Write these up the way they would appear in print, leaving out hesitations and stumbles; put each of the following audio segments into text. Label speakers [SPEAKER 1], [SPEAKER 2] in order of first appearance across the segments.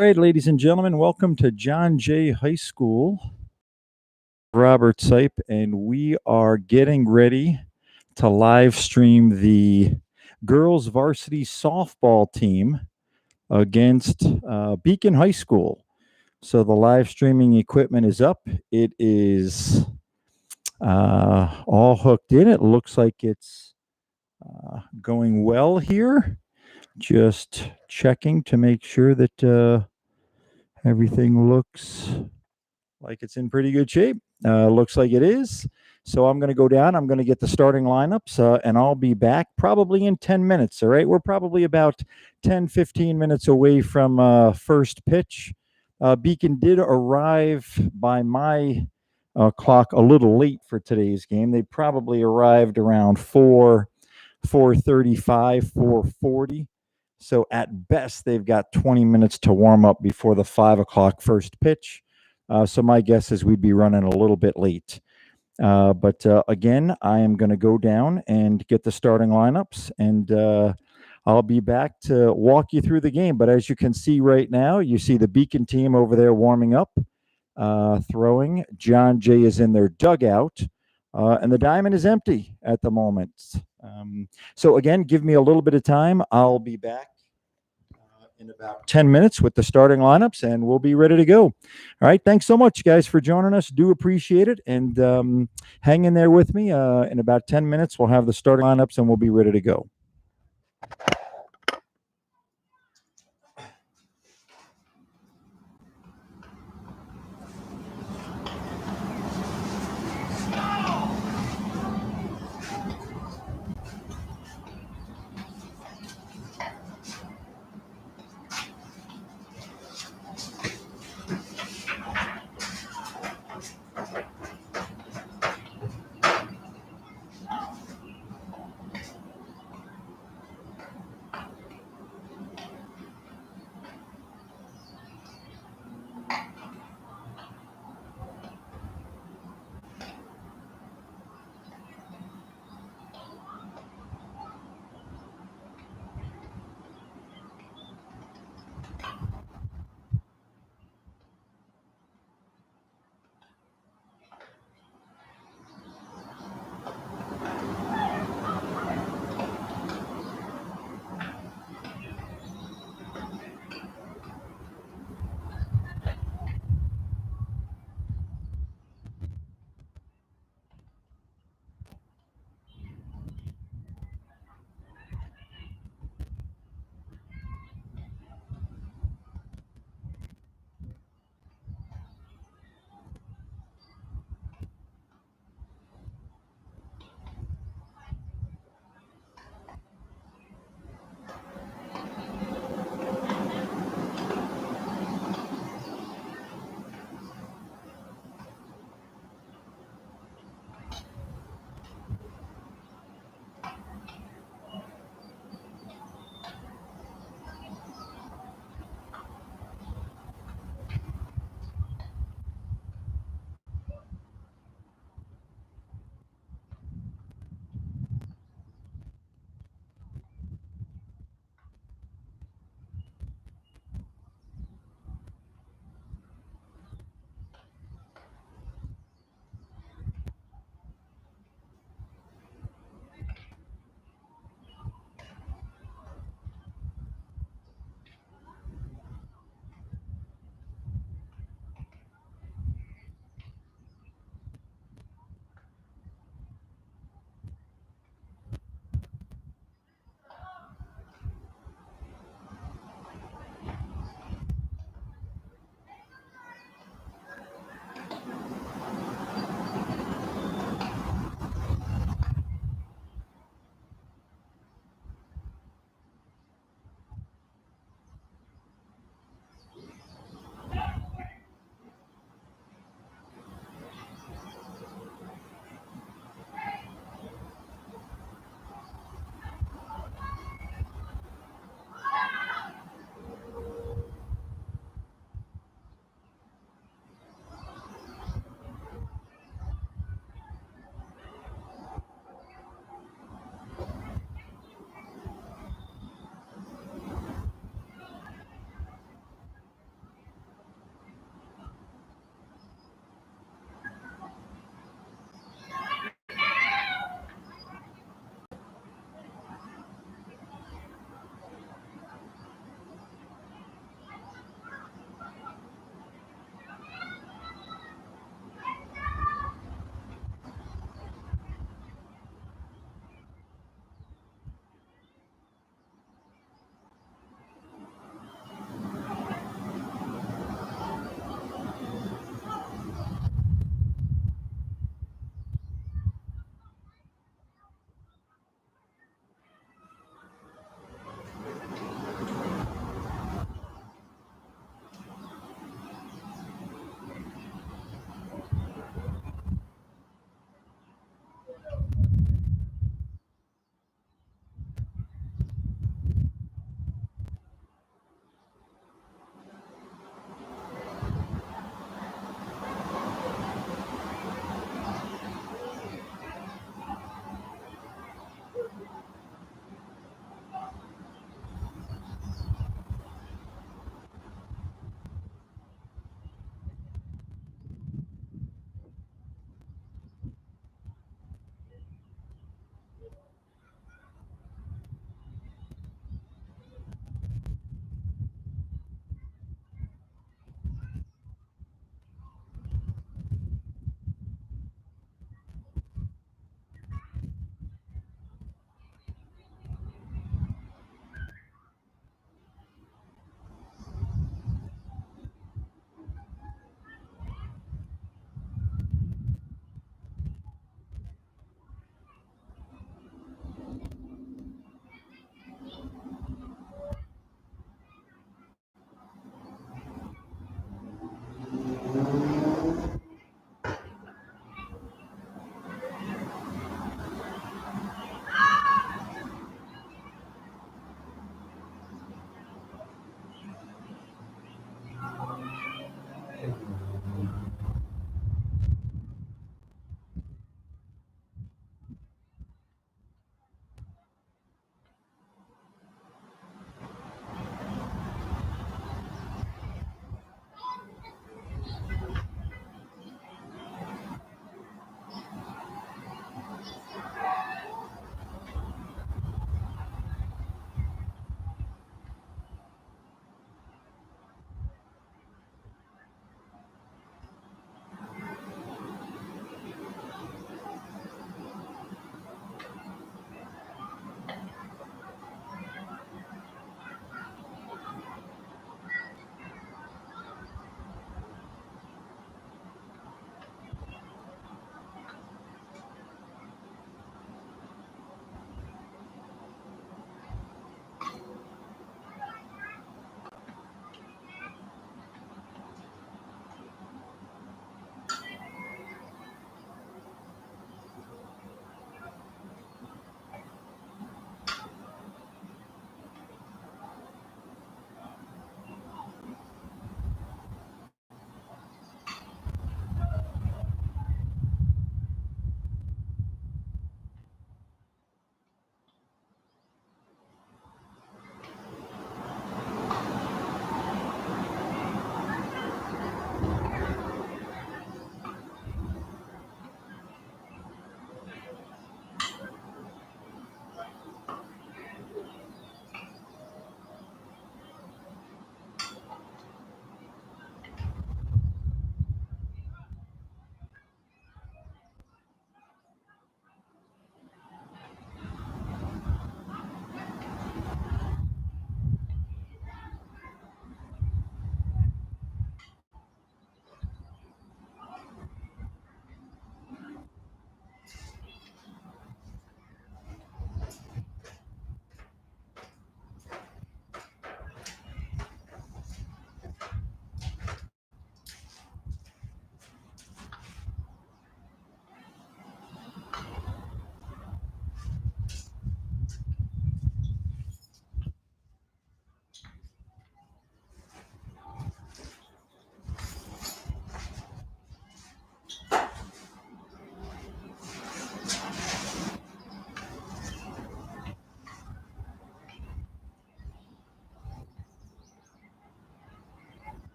[SPEAKER 1] All right, ladies and gentlemen, welcome to John Jay High School. Robert Sipe, and we are getting ready to live stream the girls varsity softball team against Beacon High School. So the live streaming equipment is up. It is all hooked in. It looks like it's going well here. Just checking to make sure that everything looks like it's in pretty good shape. Looks like it is. So I'm going to go down. I'm going to get the starting lineups, and I'll be back probably in 10 minutes. All right. We're probably about 10, 15 minutes away from first pitch. Beacon did arrive by my clock a little late for today's game. They probably arrived around 4:35, 4:40. So at best, they've got 20 minutes to warm up before the 5 o'clock first pitch. So my guess is we'd be running a little bit late. But again, I am going to go down and get the starting lineups, and I'll be back to walk you through the game. But as you can see right now, you see the Beacon team over there warming up, throwing. John Jay is in their dugout, and the diamond is empty at the moment. So again, give me a little bit of time. I'll be back in about 10 minutes with the starting lineups, and we'll be ready to go. All right. Thanks so much, guys, for joining us. Do appreciate it. And hang in there with me. In about 10 minutes, we'll have the starting lineups, and we'll be ready to go.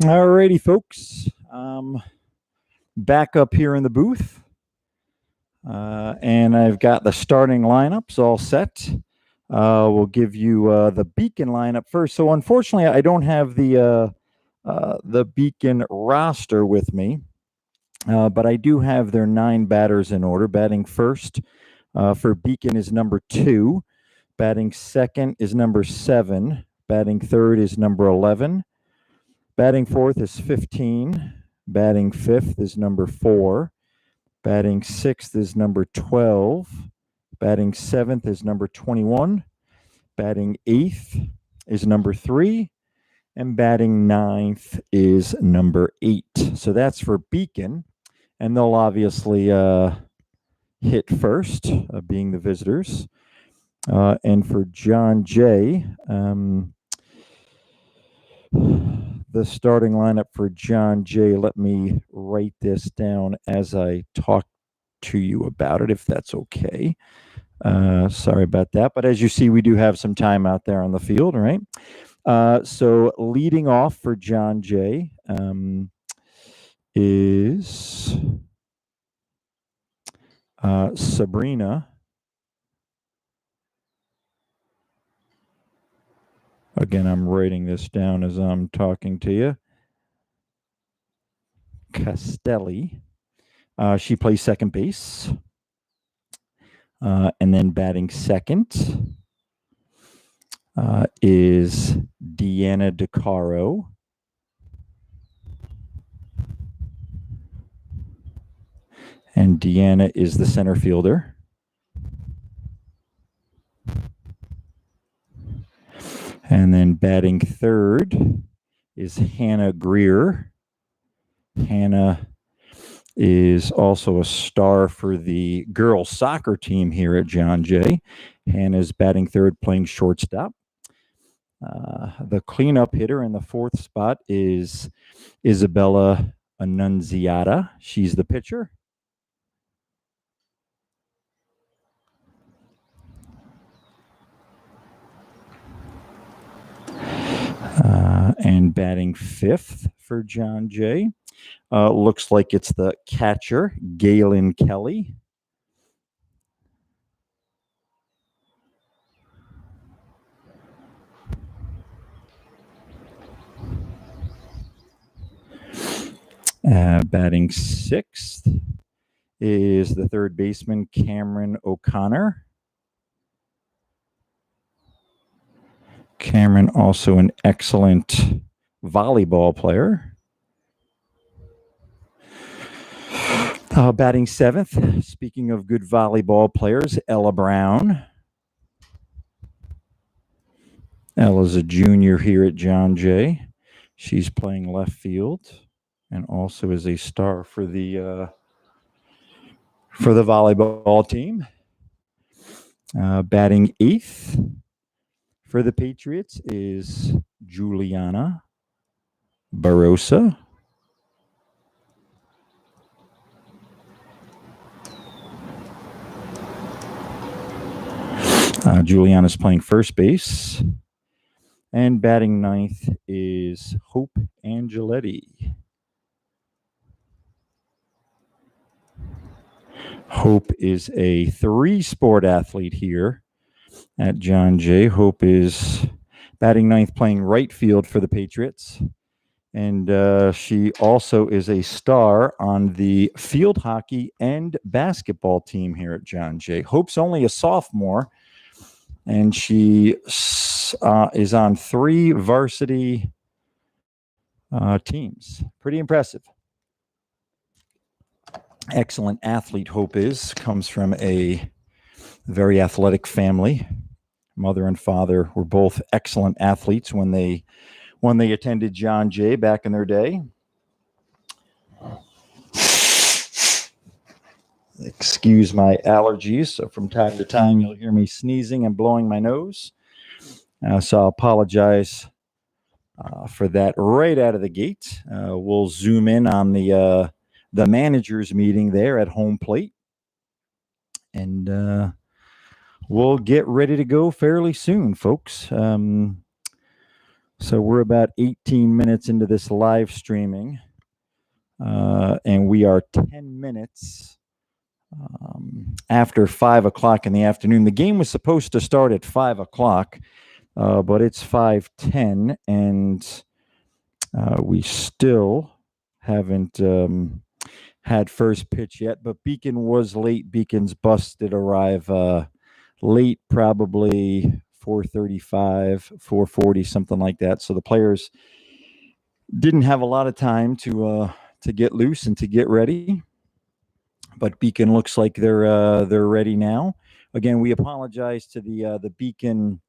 [SPEAKER 1] Alrighty, folks. Back up here in the booth. And I've got the starting lineups all set. We'll give you the Beacon lineup first. So unfortunately, I don't have the Beacon roster with me, but I do have their 9 batters in order. Batting first for Beacon is number 2. Batting second is number 7. Batting third is number 11. Batting fourth is 15. Batting fifth is number 4. Batting sixth is number 12. Batting seventh is number 21. Batting eighth is number 3. And batting ninth is number 8. So that's for Beacon. And they'll obviously hit first, being the visitors. And for John Jay, the starting lineup for John Jay, let me write this down as I talk to you about it, if that's okay. Sorry about that. But as you see, we do have some time out there on the field, right? So leading off for John Jay is Sabrina. Again, I'm writing this down as I'm talking to you. Castelli. She plays second base. And then batting second is Deanna DeCaro. And Deanna is the center fielder. And then batting third is Hannah Greer. Hannah is also a star for the girls soccer team here at John Jay. Hannah's batting third, playing shortstop. The cleanup hitter in the fourth spot is Isabella Annunziata. She's the pitcher. And batting fifth for John Jay, looks like it's the catcher, Galen Kelly. Batting sixth is the third baseman, Cameron O'Connor. Cameron, also an excellent volleyball player. Batting seventh, speaking of good volleyball players, Ella Brown. Ella's a junior here at John Jay. She's playing left field and also is a star for the volleyball team. Batting eighth for the Patriots is Juliana Barossa. Juliana's playing first base. And batting ninth is Hope Angeletti. Hope is a 3-sport athlete here at John Jay. Hope is batting ninth, playing right field for the Patriots. And she also is a star on the field hockey and basketball team here at John Jay. Hope's only a sophomore, and she is on 3 varsity teams. Pretty impressive. Excellent athlete Hope comes from a very athletic family. Mother and father were both excellent athletes when they attended John Jay back in their day. Excuse my allergies, so from time to time you'll hear me sneezing and blowing my nose. So I apologize for that right out of the gate. We'll zoom in on the managers meeting there at home plate, and we'll get ready to go fairly soon, folks. So we're about 18 minutes into this live streaming, and we are 10 minutes after 5 o'clock in the afternoon. The game was supposed to start at 5 o'clock, but it's 5:10, and we still haven't had first pitch yet. But Beacon was late. Beacon's bus did arrive late, probably 4:35, 4:40, something like that. So the players didn't have a lot of time to get loose and to get ready. But Beacon looks like they're ready now. Again, we apologize to the Beacon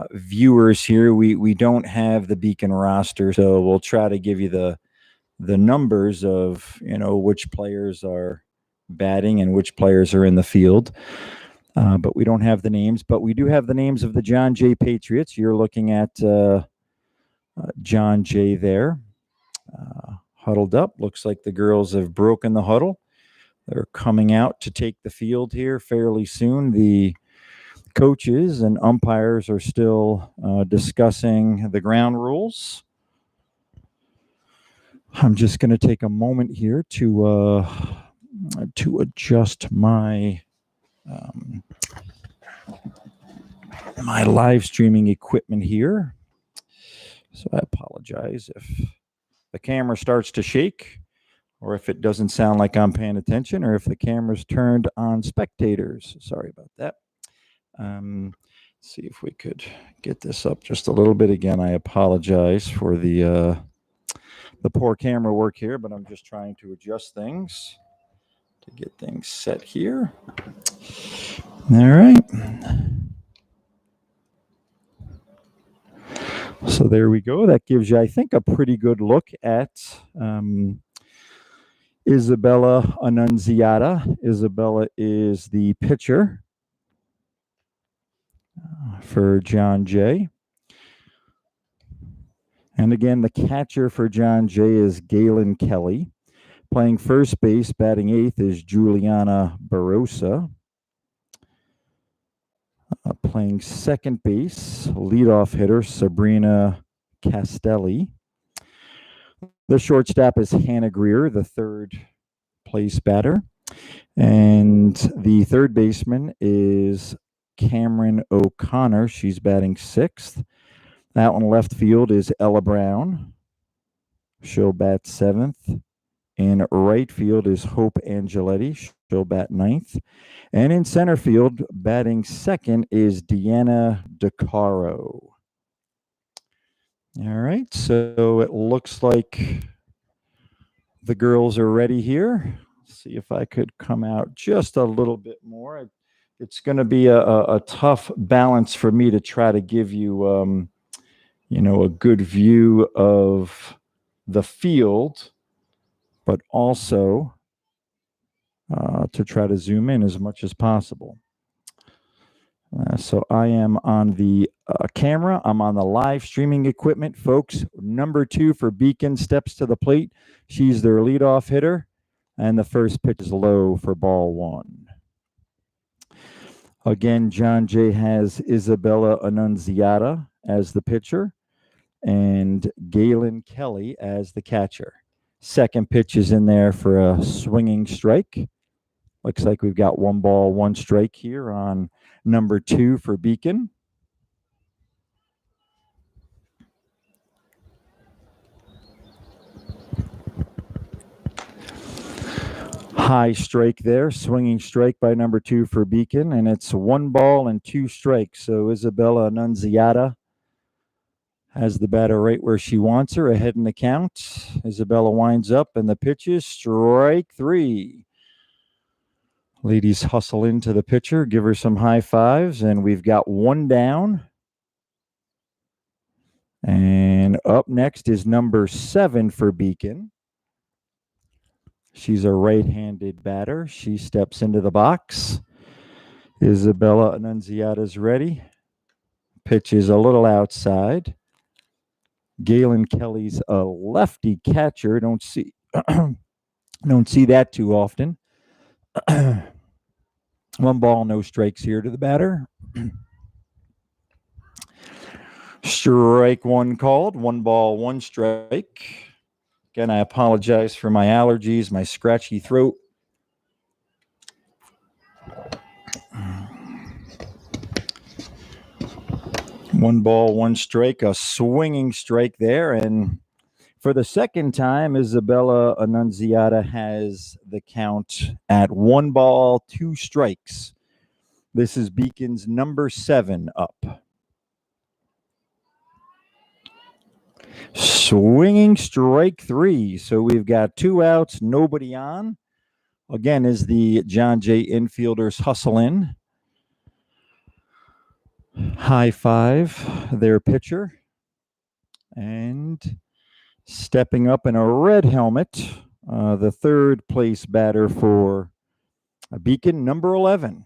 [SPEAKER 1] viewers here. We don't have the Beacon roster, so we'll try to give you the numbers of which players are batting and which players are in the field. But we don't have the names. But we do have the names of the John Jay Patriots. You're looking at John Jay there, huddled up. Looks like the girls have broken the huddle. They're coming out to take the field here fairly soon. The coaches and umpires are still discussing the ground rules. I'm just going to take a moment here to adjust my my live streaming equipment here. So I apologize if the camera starts to shake, or if it doesn't sound like I'm paying attention, or if the camera's turned on spectators. Sorry about that. See if we could get this up just a little bit. Again, I apologize for the poor camera work here, but I'm just trying to adjust things to get things set here. All right. So there we go. That gives you, I think, a pretty good look at Isabella Annunziata. Isabella is the pitcher for John Jay. And again, the catcher for John Jay is Galen Kelly. Playing first base, batting eighth, is Juliana Barossa. Playing second base, leadoff hitter Sabrina Castelli. The shortstop is Hannah Greer, the third place batter. And the third baseman is Cameron O'Connor. She's batting sixth. Out in left field is Ella Brown. She'll bat seventh. In right field is Hope Angeletti. She'll bat ninth. And in center field, batting second, is Deanna DeCaro. All right, so it looks like the girls are ready here. Let's see if I could come out just a little bit more. It's going to be a tough balance for me to try to give you, a good view of the field, but also to try to zoom in as much as possible. So I am on the camera. I'm on the live streaming equipment, folks. Number 2 for Beacon steps to the plate. She's their leadoff hitter, and the first pitch is low for ball 1. Again, John Jay has Isabella Annunziata as the pitcher and Galen Kelly as the catcher. Second pitch is in there for a swinging strike. Looks like we've got 1 ball, 1 strike here on number 2 for Beacon. High strike there, swinging strike by number 2 for Beacon, and it's 1 ball and 2 strikes. So Isabella Annunziata has the batter right where she wants her, ahead in the count. Isabella winds up, and the pitch is strike 3. Ladies hustle into the pitcher, give her some high fives, and we've got 1 down. And up next is number 7 for Beacon. She's a right-handed batter. She steps into the box. Isabella Annunziata's ready. Pitch is a little outside. Galen Kelly's a lefty catcher. Don't see that too often. 1 ball, no strikes here to the batter. Strike one called. 1-1 strike. Again, I apologize for my allergies, my scratchy throat. One ball, one strike, a swinging strike there. And for the second time, Isabella Annunziata has the count at 1 ball, 2 strikes. This is Beacon's number 7 up. Swinging strike 3. So we've got 2 outs, nobody on. Again, as the John Jay infielders hustle in. High five their pitcher. And stepping up in a red helmet, the third place batter for Beacon, number 11.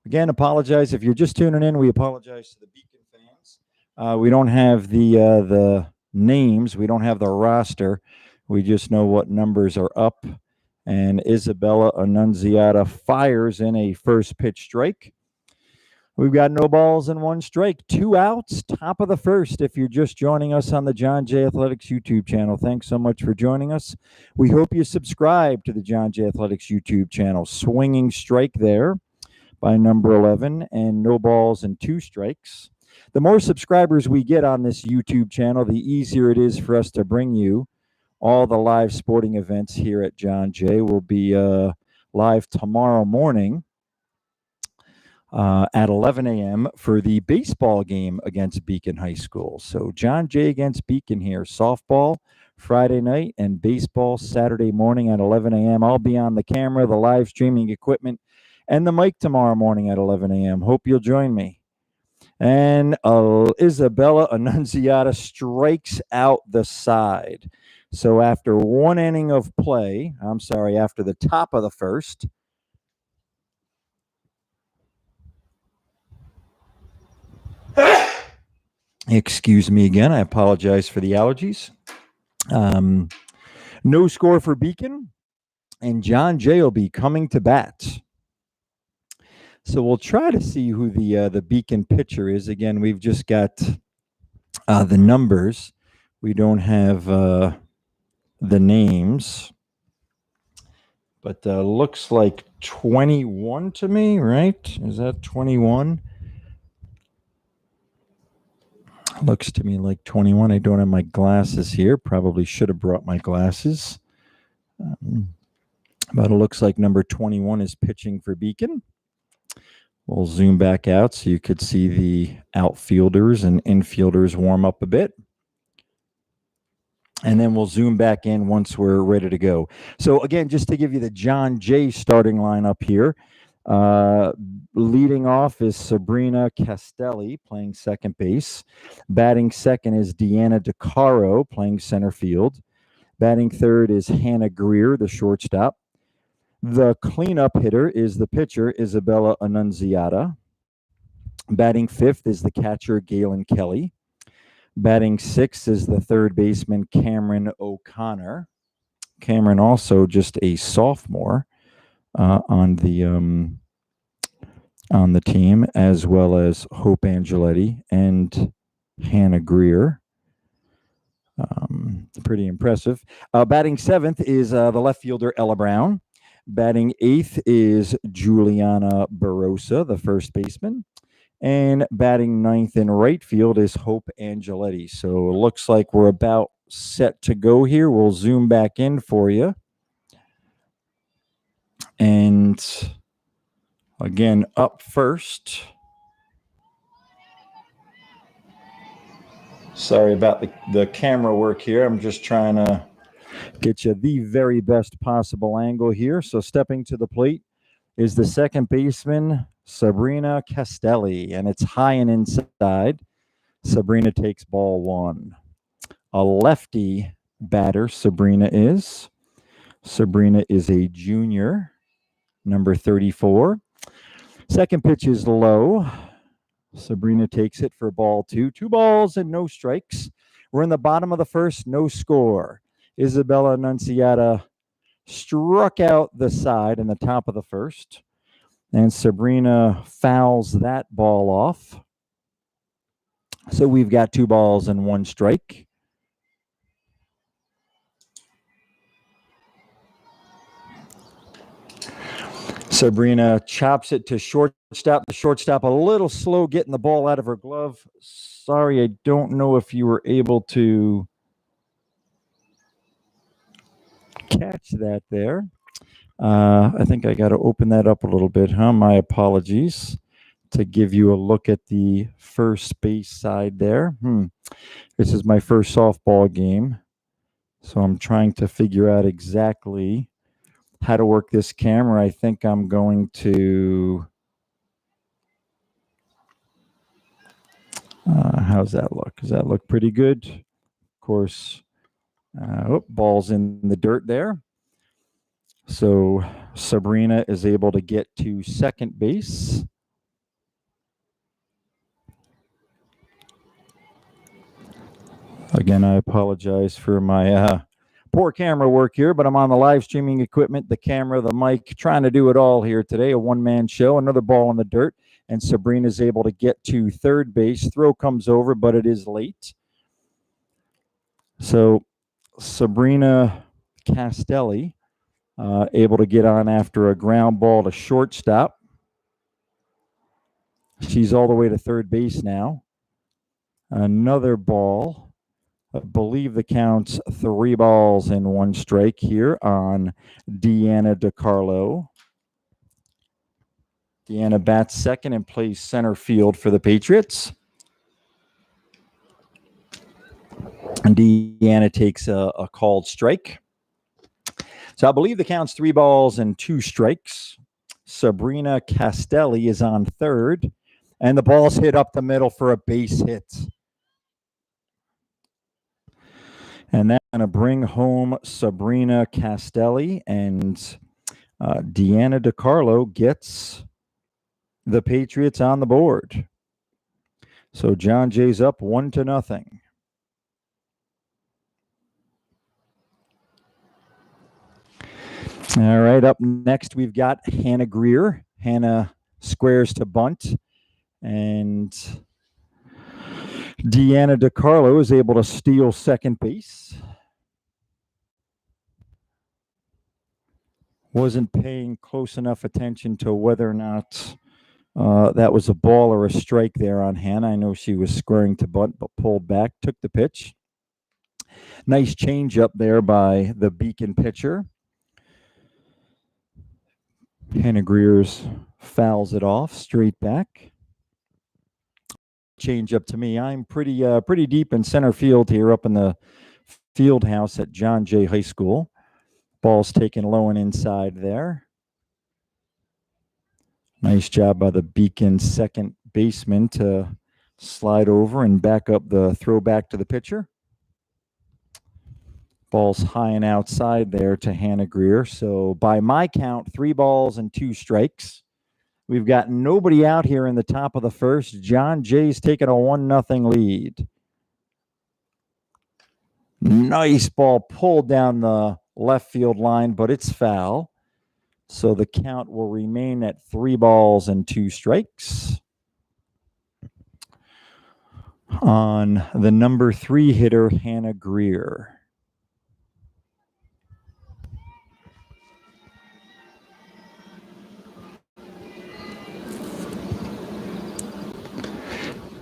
[SPEAKER 1] Again, apologize if you're just tuning in. We apologize to the Beacon fans. We don't have the names. We don't have the roster. We just know what numbers are up. And Isabella Annunziata fires in a first pitch strike. We've got no balls and 1 strike, 2 outs, top of the first. If you're just joining us on the John Jay Athletics YouTube channel, thanks so much for joining us. We hope you subscribe to the John Jay Athletics YouTube channel. Swinging strike there by number 11, and no balls and 2 strikes. The more subscribers we get on this YouTube channel, the easier it is for us to bring you all the live sporting events here at John Jay. We'll be live tomorrow morning at 11 a.m. for the baseball game against Beacon High School. So John Jay against Beacon here. Softball Friday night and baseball Saturday morning at 11 a.m. I'll be on the camera, the live streaming equipment, and the mic tomorrow morning at 11 a.m. Hope you'll join me. And Isabella Annunziata strikes out the side. So after 1 inning of play, after the top of the first, excuse me again, I apologize for the allergies. No score for Beacon, and John Jay will be coming to bat. So we'll try to see who the Beacon pitcher is. Again, we've just got the numbers. We don't have the names. But looks like 21 to me, right? Is that 21? Looks to me like 21. I don't have my glasses here. Probably should have brought my glasses. But it looks like number 21 is pitching for Beacon. We'll zoom back out so you could see the outfielders and infielders warm up a bit. And then we'll zoom back in once we're ready to go. So again, just to give you the John Jay starting lineup here. Leading off is Sabrina Castelli playing second base. Batting second is Deanna DeCaro playing center field. Batting third is Hannah Greer, the shortstop. The cleanup hitter is the pitcher, Isabella Annunziata. Batting fifth is the catcher, Galen Kelly. Batting sixth is the third baseman, Cameron O'Connor. Cameron also just a sophomore on the team, as well as Hope Angeletti and Hannah Greer. Pretty impressive. Batting seventh is the left fielder, Ella Brown. Batting eighth is Juliana Barossa, the first baseman. And batting ninth in right field is Hope Angeletti. So it looks like we're about set to go here. We'll zoom back in for you. And again, up first. Sorry about the camera work here. I'm just trying to get you the very best possible angle here. So stepping to the plate is the second baseman, Sabrina Castelli, and it's high and inside. Sabrina takes ball one. A lefty batter, Sabrina is. Sabrina is a junior, number 34. Second pitch is low. Sabrina takes it for ball two. 2 balls and no strikes. We're in the bottom of the first, no score. Isabella Annunziata struck out the side in the top of the first, and Sabrina fouls that ball off. So we've got 2 balls and 1 strike. Sabrina chops it to shortstop. The shortstop a little slow getting the ball out of her glove. Sorry, I don't know if you were able to catch that there. I think I got to open that up a little bit, huh? My apologies. To give you a look at the first base side there. This is my first softball game, so I'm trying to figure out exactly how to work this camera. I think I'm going to... how's that look? Does that look pretty good? Of course, ball's in the dirt there. So Sabrina is able to get to second base. Again, I apologize for my poor camera work here, but I'm on the live streaming equipment, the camera, the mic, trying to do it all here today. A one-man show, another ball in the dirt, and Sabrina's able to get to third base. Throw comes over, but it is late. So Sabrina Castelli able to get on after a ground ball to shortstop. She's all the way to third base now. Another ball. I believe the count's 3 balls and 1 strike here on Deanna DiCarlo. Deanna bats second and plays center field for the Patriots. And Deanna takes a called strike. So I believe the count's 3 balls and 2 strikes. Sabrina Castelli is on third, and the ball's hit up the middle for a base hit. And that's going to bring home Sabrina Castelli, and Deanna DiCarlo gets the Patriots on the board. So John Jay's up 1-0. All right, up next we've got Hannah Greer. Hannah squares to bunt, and Deanna DiCarlo is able to steal second base. Wasn't paying close enough attention to whether or not that was a ball or a strike there on Hannah. I know she was squaring to bunt, but pulled back, took the pitch. Nice change up there by the Beacon pitcher. Hannah Greer's fouls it off, straight back. Change up to me. I'm pretty deep in center field here up in the field house at John Jay High School. Ball's taken low and inside there. Nice job by the Beacon second baseman to slide over and back up the throw back to the pitcher. Ball's high and outside there to Hannah Greer. So by my count, 3 balls and 2 strikes. We've got nobody out here in the top of the first. John Jay's taking a 1-0 lead. Nice ball pulled down the left field line, but it's foul. So the count will remain at 3 balls and 2 strikes. On the number 3 hitter, Hannah Greer.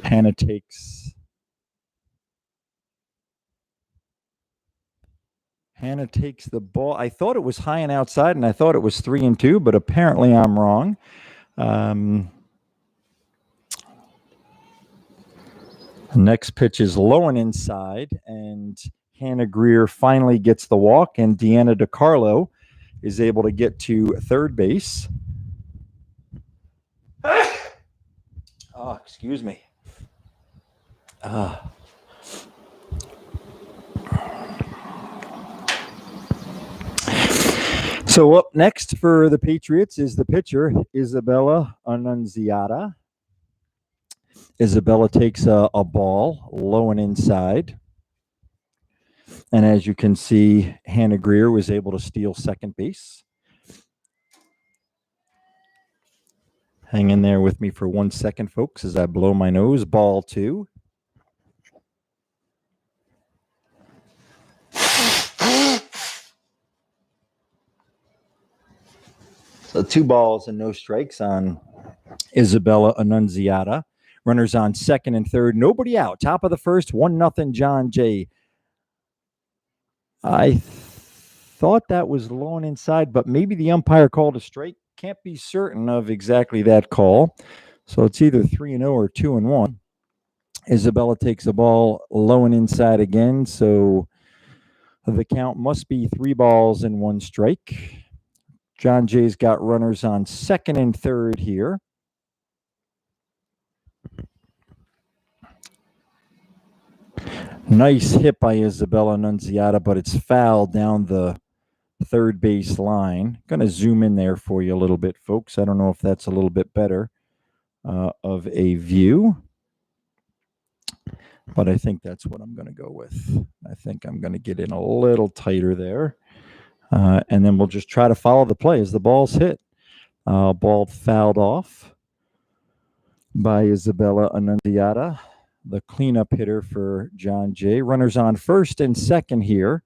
[SPEAKER 1] Hannah takes the ball. I thought it was high and outside, and I thought it was 3-2, but apparently I'm wrong. Next pitch is low and inside, and Hannah Greer finally gets the walk, and Deanna DiCarlo is able to get to third base. Oh, excuse me. So up next for the Patriots is the pitcher, Isabella Annunziata. Isabella takes a ball low and inside. And as you can see, Hannah Greer was able to steal second base. Hang in there with me for 1 second, folks, as I blow my nose. Ball 2. So 2 balls and no strikes on Isabella Annunziata. Runners on second and third. Nobody out. Top of the first, 1-0 John Jay. I thought that was low and inside, but maybe the umpire called a strike. Can't be certain of exactly that call. So it's either 3-0 or 2-1. Isabella takes the ball low and inside again. So the count must be 3 balls and 1 strike. John Jay's got runners on second and third here. Nice hit by Isabella Annunziata, but it's foul down the third base line. Going to zoom in there for you a little bit, folks. I don't know if that's a little bit better of a view, but I think that's what I'm going to go with. I think I'm going to get in a little tighter there, and then we'll just try to follow the play as the ball's hit. Ball fouled off by Isabella Annunziata, the cleanup hitter for John Jay. Runners on first and second here.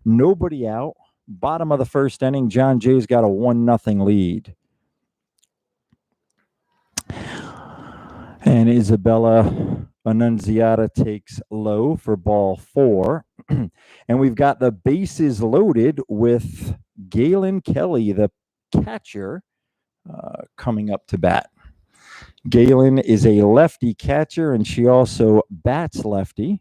[SPEAKER 1] Nobody out. Bottom of the first inning, John Jay's got a 1-0 lead. And Isabella Annunziata takes low for ball 4. And we've got the bases loaded with Galen Kelly, the catcher, coming up to bat. Galen is a lefty catcher, and she also bats lefty.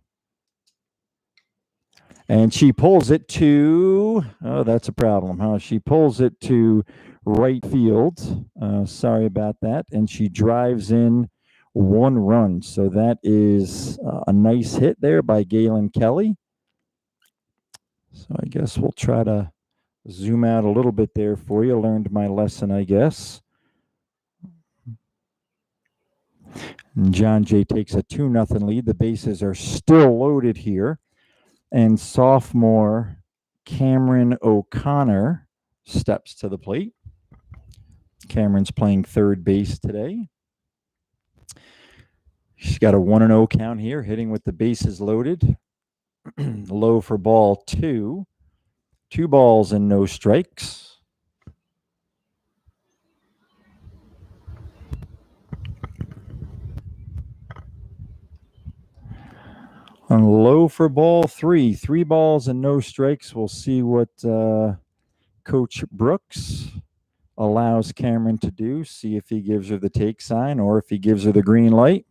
[SPEAKER 1] And she pulls it to, oh, that's a problem, huh? She pulls it to right field. Sorry about that. And she drives in 1 run. So that is a nice hit there by Galen Kelly. So I guess we'll try to zoom out a little bit there for you. Learned my lesson, I guess. And John Jay takes a 2-0 lead. The bases are still loaded here. And sophomore Cameron O'Connor steps to the plate. Cameron's playing third base today. She's got a 1-0 count here, hitting with the bases loaded. Low for ball 2. 2 balls and no strikes. And low for ball 3. 3 balls and no strikes. We'll see what Coach Brooks allows Cameron to do. See if he gives her the take sign or if he gives her the green light.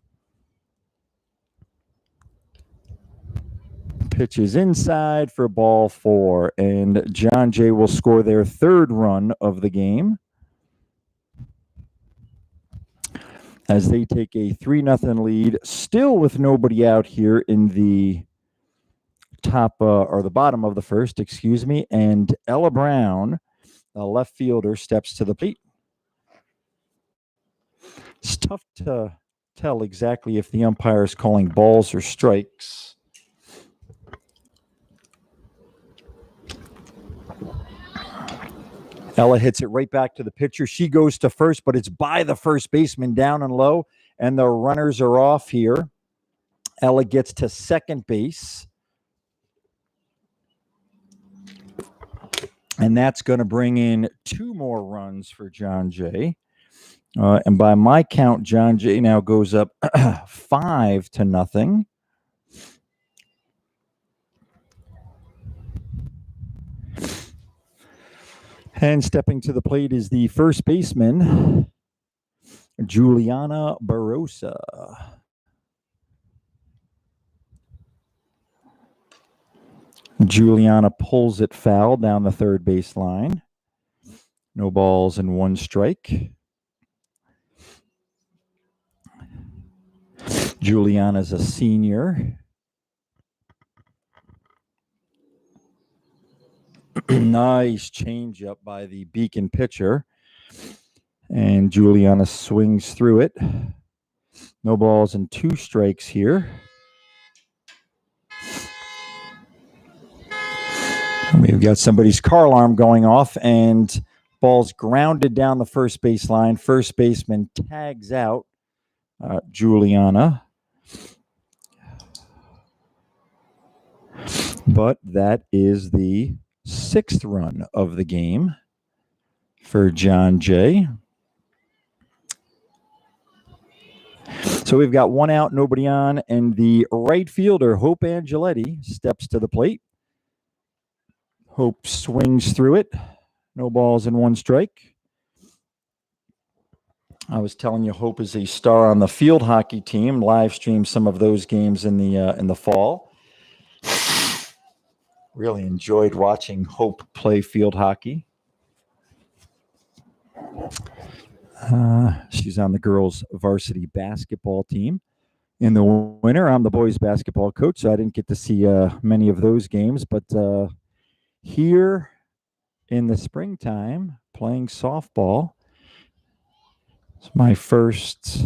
[SPEAKER 1] Pitch is inside for ball 4. And John Jay will score their 3rd run of the game as they take a 3-0 lead, still with nobody out here in the top or the bottom of the first, excuse me. And Ella Brown, a left fielder, steps to the plate. It's tough to tell exactly if the umpire is calling balls or strikes. Ella hits it right back to the pitcher. She goes to first, but it's by the first baseman down and low, and the runners are off here. Ella gets to second base. And that's going to bring in 2 more runs for John Jay. And by my count, John Jay now goes up 5-0. And stepping to the plate is the first baseman, Juliana Barossa. Juliana pulls it foul down the third base line. No balls and 1 strike. Juliana's a senior. Nice changeup by the Beacon pitcher. And Juliana swings through it. No balls and 2 strikes here. We've got somebody's car alarm going off, and ball's grounded down the first base line. First baseman tags out Juliana. But that is the 6th run of the game for John Jay. So we've got one out, nobody on, and the right fielder, Hope Angeletti, steps to the plate. Hope swings through it. No balls and one strike. I was telling you, Hope is a star on the field hockey team. Live stream some of those games in the fall. Really enjoyed watching Hope play field hockey. She's on the girls' varsity basketball team. In the winter, I'm the boys' basketball coach, so I didn't get to see many of those games. But here in the springtime, playing softball, it's my first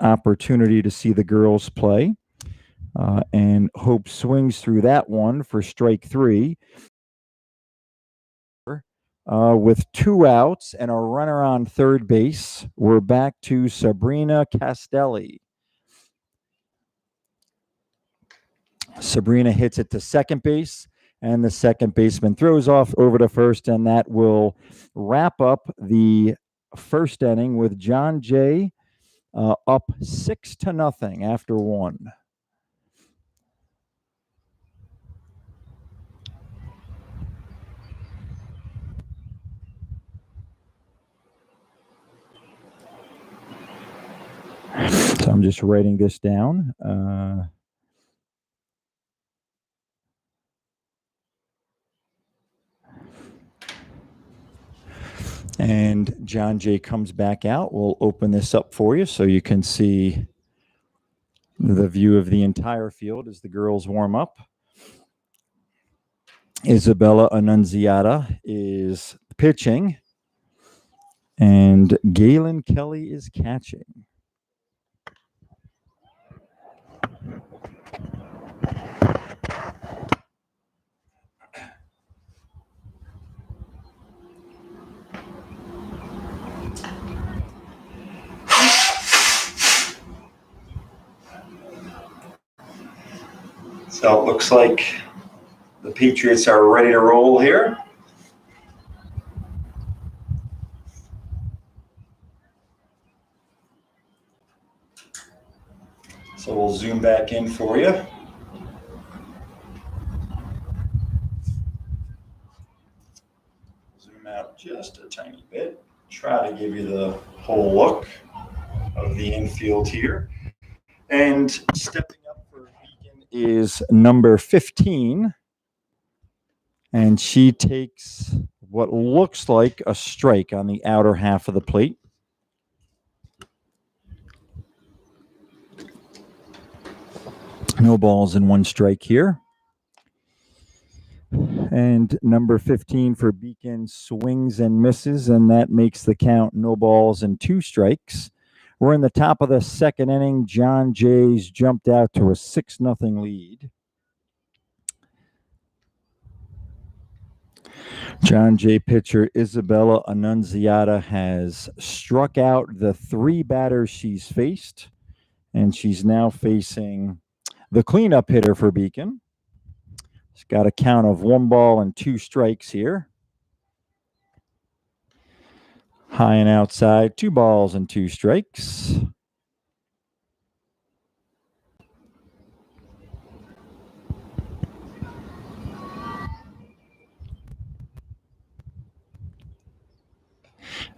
[SPEAKER 1] opportunity to see the girls play. And Hope swings through that one for strike three. With two outs and a runner on third base, we're back to Sabrina Castelli. Sabrina hits it to second base, and the second baseman throws off over to first, and that will wrap up the first inning with John Jay up 6-0 after one. So I'm just writing this down. And John Jay comes back out. We'll open this up for you so you can see the view of the entire field as the girls warm up. Isabella Annunziata is pitching, and Galen Kelly is catching. So it looks like the Patriots are ready to roll here. So we'll zoom back in for you. Zoom out just a tiny bit. Try to give you the whole look of the infield here. And stepping up for Beacon is number 15. And she takes what looks like a strike on the outer half of the plate. No balls and one strike here. And number 15 for Beacon swings and misses, and that makes the count no balls and two strikes. We're in the top of the second inning. John Jay's jumped out to a 6-0 lead. John Jay pitcher Isabella Annunziata has struck out the three batters she's faced, and she's now facing the cleanup hitter for Beacon. She's got a count of 1 ball and 2 strikes here. High and outside, 2 balls and 2 strikes.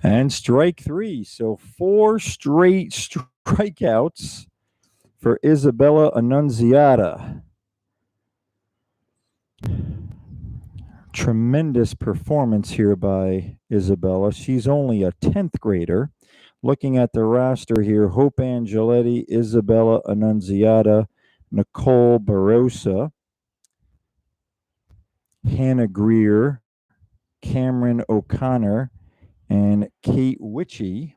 [SPEAKER 1] And strike 3. So 4 straight strikeouts for Isabella Annunziata. Tremendous performance here by Isabella. She's only a 10th grader. Looking at the roster here, Hope Angeletti, Isabella Annunziata, Nicole Barossa, Hannah Greer, Cameron O'Connor, and Kate Witchy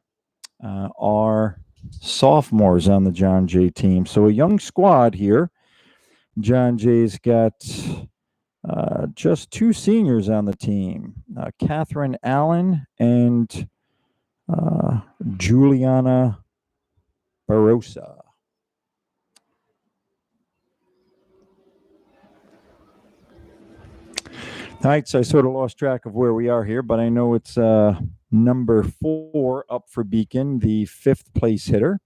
[SPEAKER 1] are sophomores on the John Jay team. So a young squad here. John Jay's got just 2 seniors on the team, Catherine Allen and Juliana Barossa. All right, so I sort of lost track of where we are here, but I know it's number 4 up for Beacon, the 5th place hitter.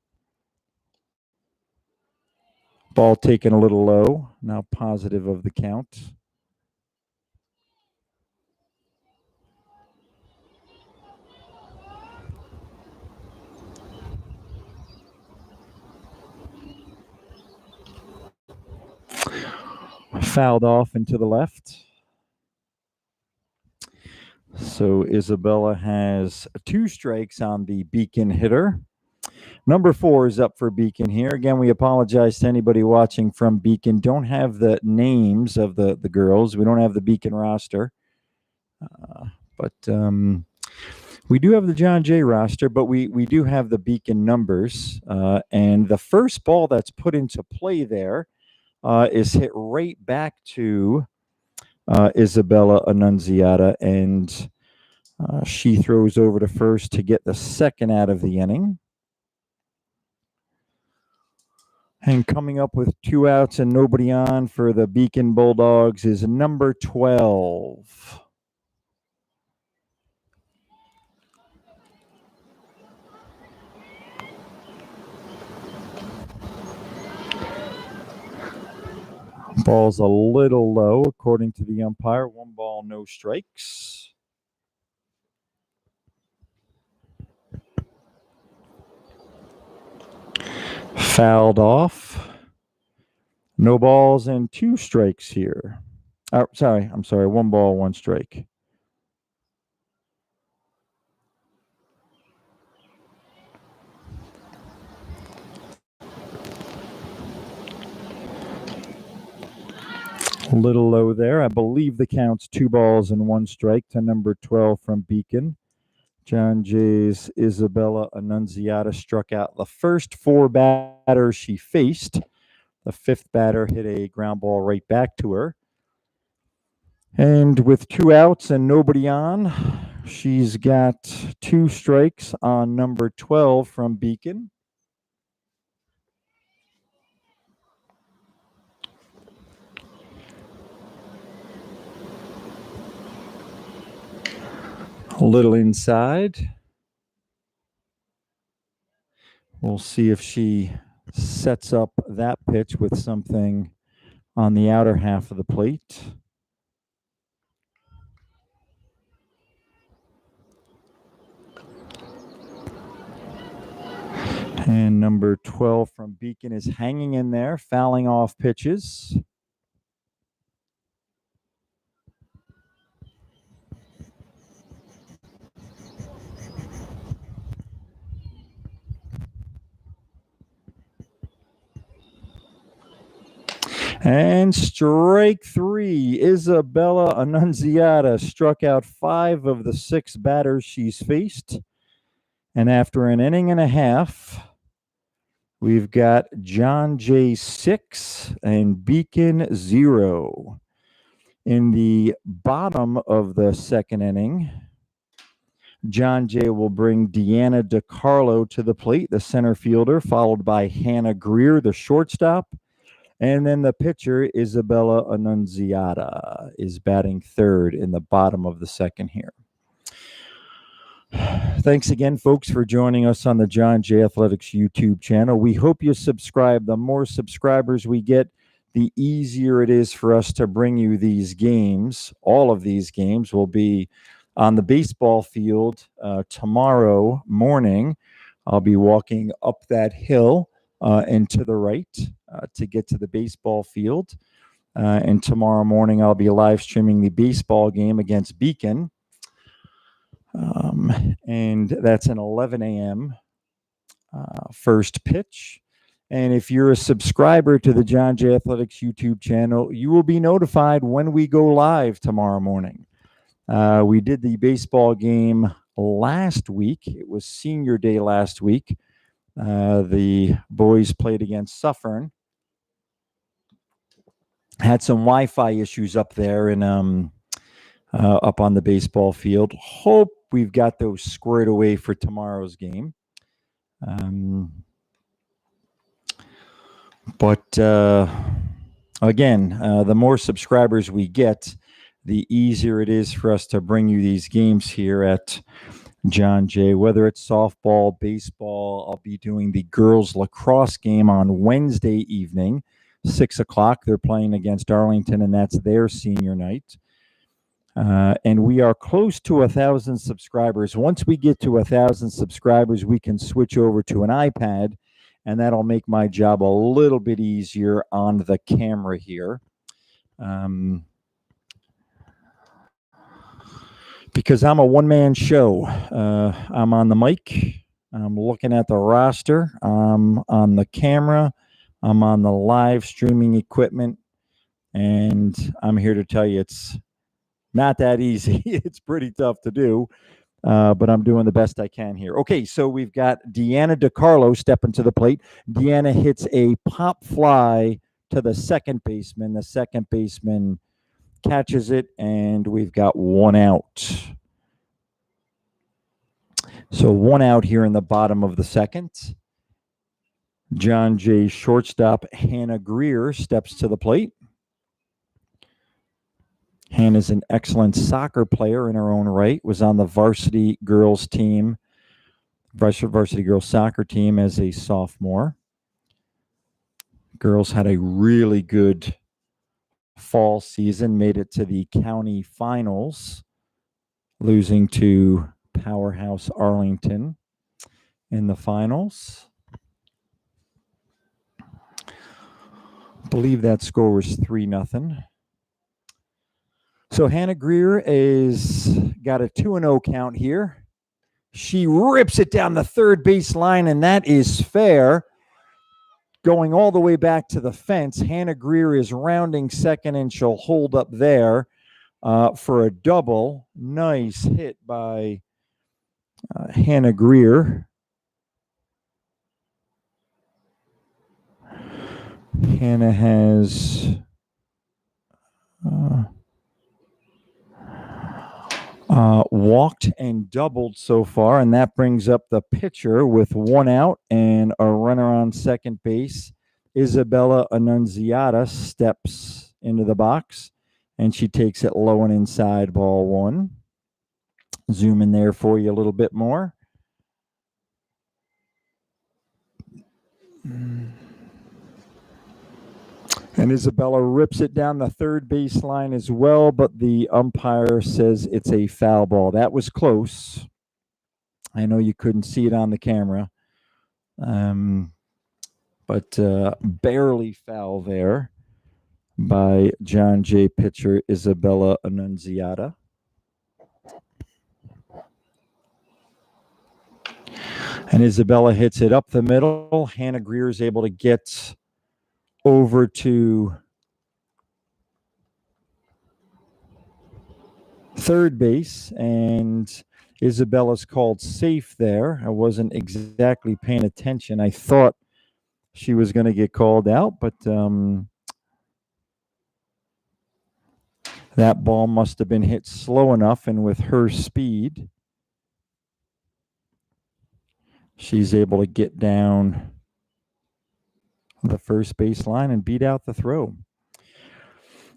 [SPEAKER 1] Ball taken a little low, now positive of the count. Fouled off and to the left. So Isabella has 2 strikes on the Beacon hitter. Number 4 is up for Beacon here. Again, we apologize to anybody watching from Beacon. Don't have the names of the girls. We don't have the Beacon roster. But we do have the John Jay roster, but we do have the Beacon numbers. And the first ball that's put into play there is hit right back to Isabella Annunziata, and she throws over to first to get the second out of the inning. And coming up with 2 outs and nobody on for the Beacon Bulldogs is number 12. Ball's a little low, according to the umpire. 1 ball, no strikes. Fouled off. No balls and 2 strikes here. I'm sorry. 1 ball, 1 strike. A little low there. I believe the count's 2 balls and 1 strike to number 12 from Beacon. John Jay's Isabella Annunziata struck out the first 4 batters she faced. The 5th batter hit a ground ball right back to her. And with 2 outs and nobody on, she's got 2 strikes on number 12 from Beacon. A little inside. We'll see if she sets up that pitch with something on the outer half of the plate. And number 12 from Beacon is hanging in there, fouling off pitches. And strike 3, Isabella Annunziata struck out 5 of the 6 batters she's faced. And after an inning and a half, we've got John Jay 6 and Beacon 0. In the bottom of the second inning, John Jay will bring Deanna DiCarlo to the plate, the center fielder, followed by Hannah Greer, the shortstop. And then the pitcher, Isabella Annunziata, is batting 3rd in the bottom of the second here. Thanks again, folks, for joining us on the John Jay Athletics YouTube channel. We hope you subscribe. The more subscribers we get, the easier it is for us to bring you these games. All of these games will be on the baseball field tomorrow morning. I'll be walking up that hill and to the right to get to the baseball field. And tomorrow morning, I'll be live streaming the baseball game against Beacon. And that's an 11 a.m. First pitch. And if you're a subscriber to the John Jay Athletics YouTube channel, you will be notified when we go live tomorrow morning. We did the baseball game last week. It was senior day last week. The boys played against Suffern. Had some Wi-Fi issues up there and up on the baseball field. Hope we've got those squared away for tomorrow's game. But again, the more subscribers we get, the easier it is for us to bring you these games here at John Jay. Whether it's softball, baseball, I'll be doing the girls lacrosse game on Wednesday evening, 6 o'clock. They're playing against Arlington, and that's their senior night. And we are close to 1,000 subscribers. Once we get to 1,000 subscribers, we can switch over to an iPad, and that'll make my job a little bit easier on the camera here. Because I'm a one-man show. I'm on the mic. I'm looking at the roster. I'm on the camera. I'm on the live streaming equipment. And I'm here to tell you it's not that easy. It's pretty tough to do. But I'm doing the best I can here. Okay, so we've got Deanna DiCarlo stepping to the plate. Deanna hits a pop fly to the second baseman. The second baseman catches it, and we've got one out. So one out here in the bottom of the second. John Jay shortstop Hannah Greer steps to the plate. Hannah's an excellent soccer player in her own right, was on the varsity girls team, varsity girls soccer team as a sophomore. Girls had a really good fall season, made it to the county finals, losing to powerhouse Arlington in the finals. I believe that score was 3-0. So Hannah Greer is got a 2-0 count here. She rips it down the third base line, and that is fair. Going all the way back to the fence, Hannah Greer is rounding second, and she'll hold up there for a double. Nice hit by Hannah Greer. Hannah has walked and doubled so far, and that brings up the pitcher with one out and a runner on second base. Isabella Annunziata steps into the box, and she takes it low and inside, ball one. Zoom in there for you a little bit more. And Isabella rips it down the third base line as well, but the umpire says it's a foul ball. That was close. I know you couldn't see it on the camera, but barely foul there by John Jay pitcher Isabella Annunziata. And Isabella hits it up the middle. Hannah Greer is able to get over to third base, and Isabella's called safe there. I wasn't exactly paying attention. I thought she was going to get called out, but that ball must have been hit slow enough, and with her speed, she's able to get down the first base line and beat out the throw.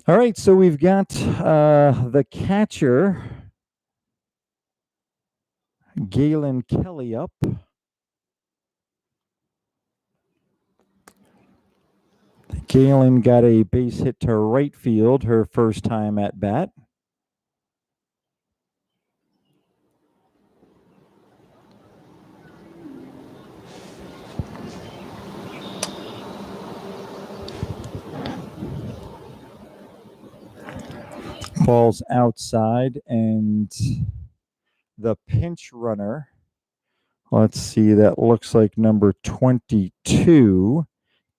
[SPEAKER 1] All right, so we've got the catcher, Galen Kelly, up. Galen got a base hit to right field her first time at bat. Ball's outside, and the pinch runner, let's see, that looks like number 22,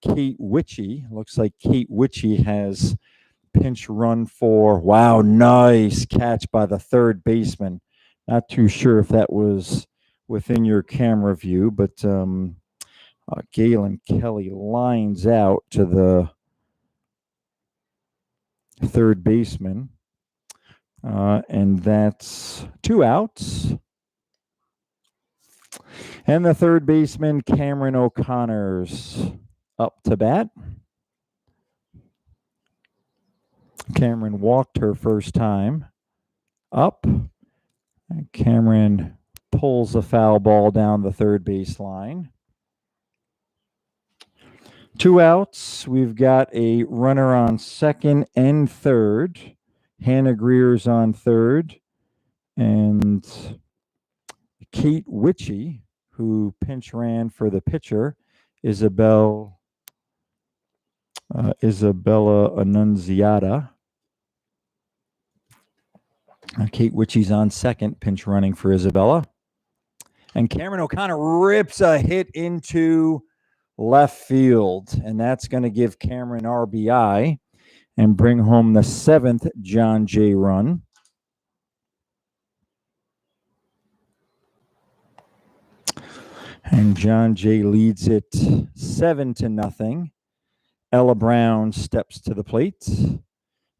[SPEAKER 1] Kate Witchey. Looks like Kate Witchey has pinch run for, wow, nice catch by the third baseman. Not too sure if that was within your camera view, but Galen Kelly lines out to the third baseman. And that's two outs. And the third baseman, Cameron O'Connor's up to bat. Cameron walked her first time up. And Cameron pulls a foul ball down the third base line. 2 outs. We've got a runner on second and third. Hannah Greer's on third. And Kate Witchy, who pinch ran for the pitcher, Isabella Annunziata. Kate Witchy's on second, pinch running for Isabella. And Cameron O'Connor rips a hit into left field, and that's going to give Cameron RBI and bring home the 7th John Jay run. And John Jay leads it 7-0. Ella Brown steps to the plate.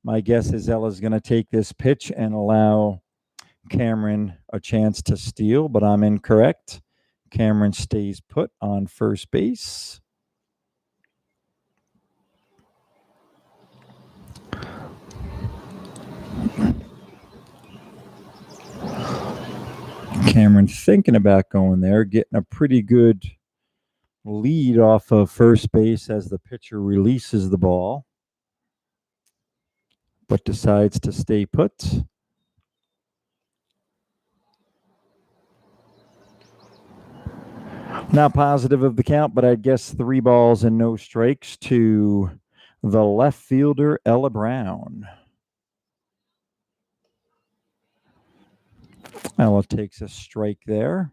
[SPEAKER 1] My guess is Ella's going to take this pitch and allow Cameron a chance to steal, but I'm incorrect. Cameron stays put on first base. Cameron thinking about going there, getting a pretty good lead off of first base as the pitcher releases the ball, but decides to stay put. Not positive of the count, but I'd guess 3 balls and no strikes to the left fielder, Ella Brown. Ella takes a strike there.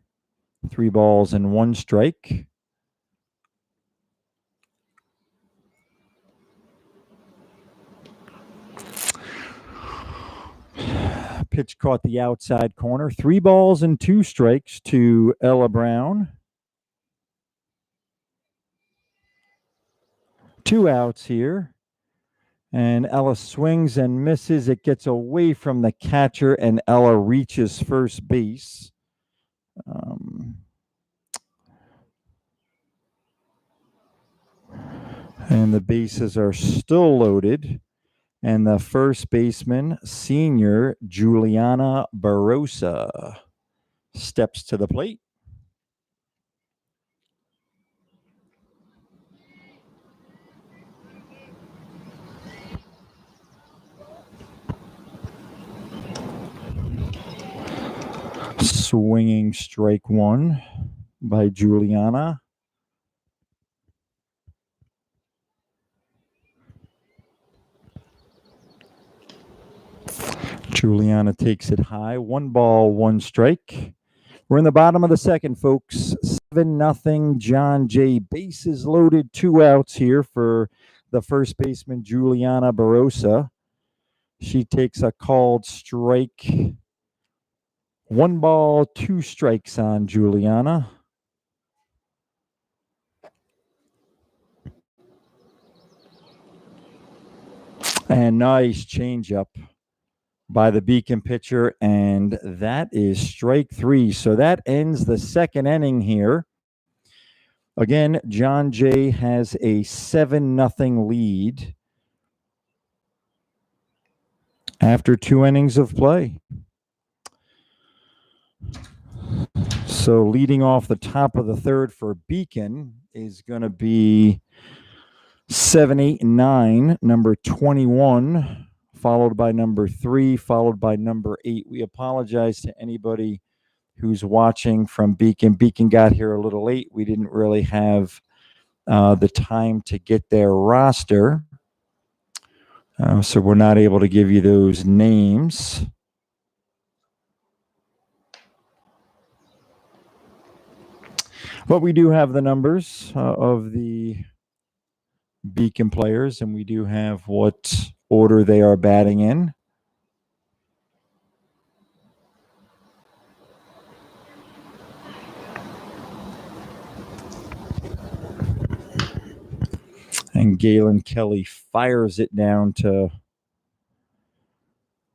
[SPEAKER 1] 3 balls and 1 strike. Pitch caught the outside corner. 3 balls and 2 strikes to Ella Brown. 2 outs here. And Ella swings and misses. It gets away from the catcher, and Ella reaches first base. And the bases are still loaded. And the first baseman, senior Juliana Barossa, steps to the plate. Swinging strike 1 by Juliana. Juliana takes it high. 1 ball, 1 strike. We're in the bottom of the second, folks. 7-0 John Jay. Bases loaded, 2 outs here for the first baseman, Juliana Barossa. She takes a called strike. 1 ball, 2 strikes on Juliana. And nice changeup by the Beacon pitcher, and that is strike 3. So that ends the second inning here. Again, John Jay has a 7-0 lead after 2 innings of play. So leading off the top of the third for Beacon is going to be 7, 8, and 9, number 21, followed by number 3, followed by number 8. We apologize to anybody who's watching from Beacon. Beacon got here a little late. We didn't really have the time to get their roster. So we're not able to give you those names. But we do have the numbers of the Beacon players, and we do have what order they are batting in. And Galen Kelly fires it down to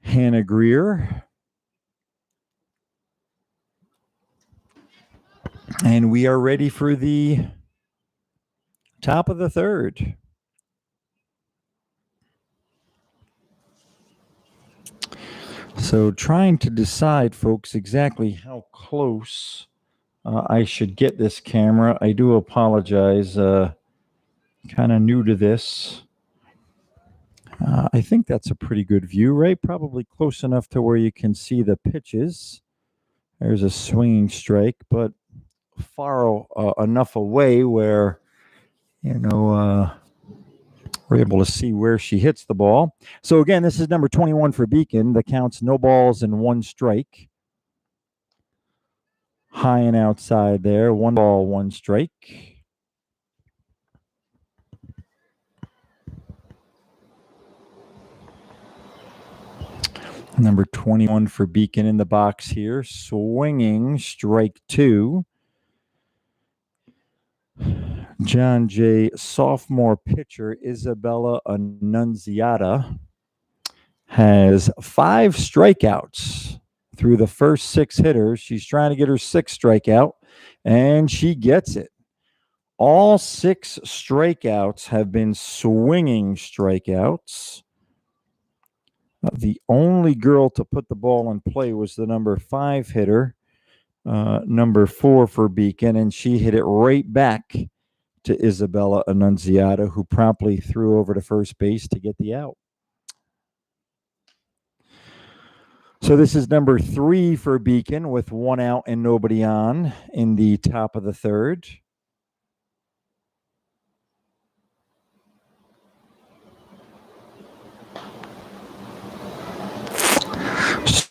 [SPEAKER 1] Hannah Greer. And we are ready for the top of the third. So trying to decide, folks, exactly how close I should get this camera. I do apologize. Kind of new to this. I think that's a pretty good view, right? Probably close enough to where you can see the pitches. There's a swinging strike, but far enough away where, we're able to see where she hits the ball. So again, this is number 21 for Beacon. The count's no balls and one strike. High and outside there. 1 ball, 1 strike. Number 21 for Beacon in the box here. Swinging, strike 2. John Jay sophomore pitcher Isabella Annunziata has 5 strikeouts through the first 6 hitters. She's trying to get her 6th strikeout, and she gets it. All 6 strikeouts have been swinging strikeouts. The only girl to put the ball in play was the number 5 hitter, number 4 for Beacon, and she hit it right back to Isabella Annunziata, who promptly threw over to first base to get the out. So this is number 3 for Beacon with 1 out and nobody on in the top of the 3rd.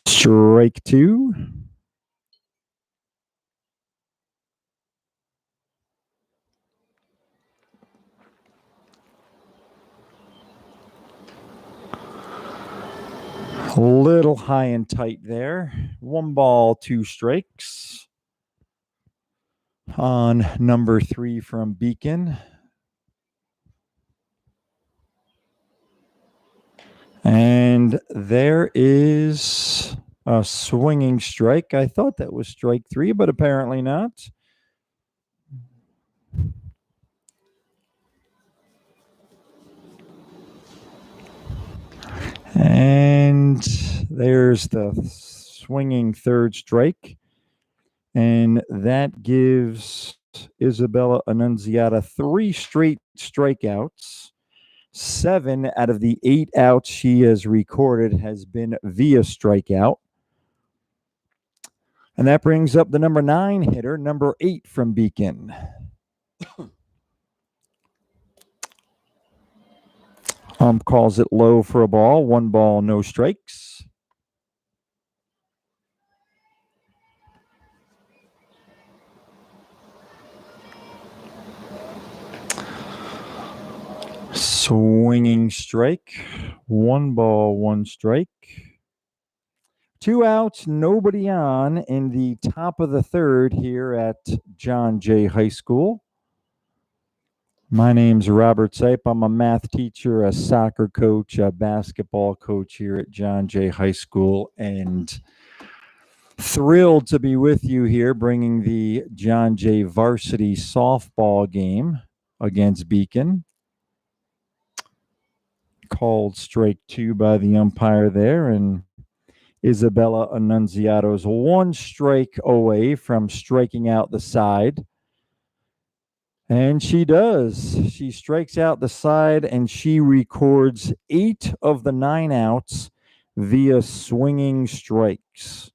[SPEAKER 1] Strike 2. A little high and tight there. 1 ball, 2 strikes on number 3 from Beacon. And there is a swinging strike. I thought that was strike 3, but apparently not. And there's the swinging 3rd strike. And that gives Isabella Annunziata 3 straight strikeouts. 7 out of the 8 outs she has recorded has been via strikeout. And that brings up the number 9 hitter, number 8 from Beacon. Calls it low for a ball. 1 ball, no strikes. Swinging strike. 1 ball, 1 strike. 2 outs, nobody on in the top of the 3rd here at John Jay High School. My name's Robert Sipe. I'm a math teacher, a soccer coach, a basketball coach here at John Jay High School, and thrilled to be with you here bringing the John Jay Varsity softball game against Beacon. Called strike 2 by the umpire there, and Isabella Annunziato's 1 strike away from striking out the side. And she does. She strikes out the side, and she records 8 of the 9 outs via swinging strikes.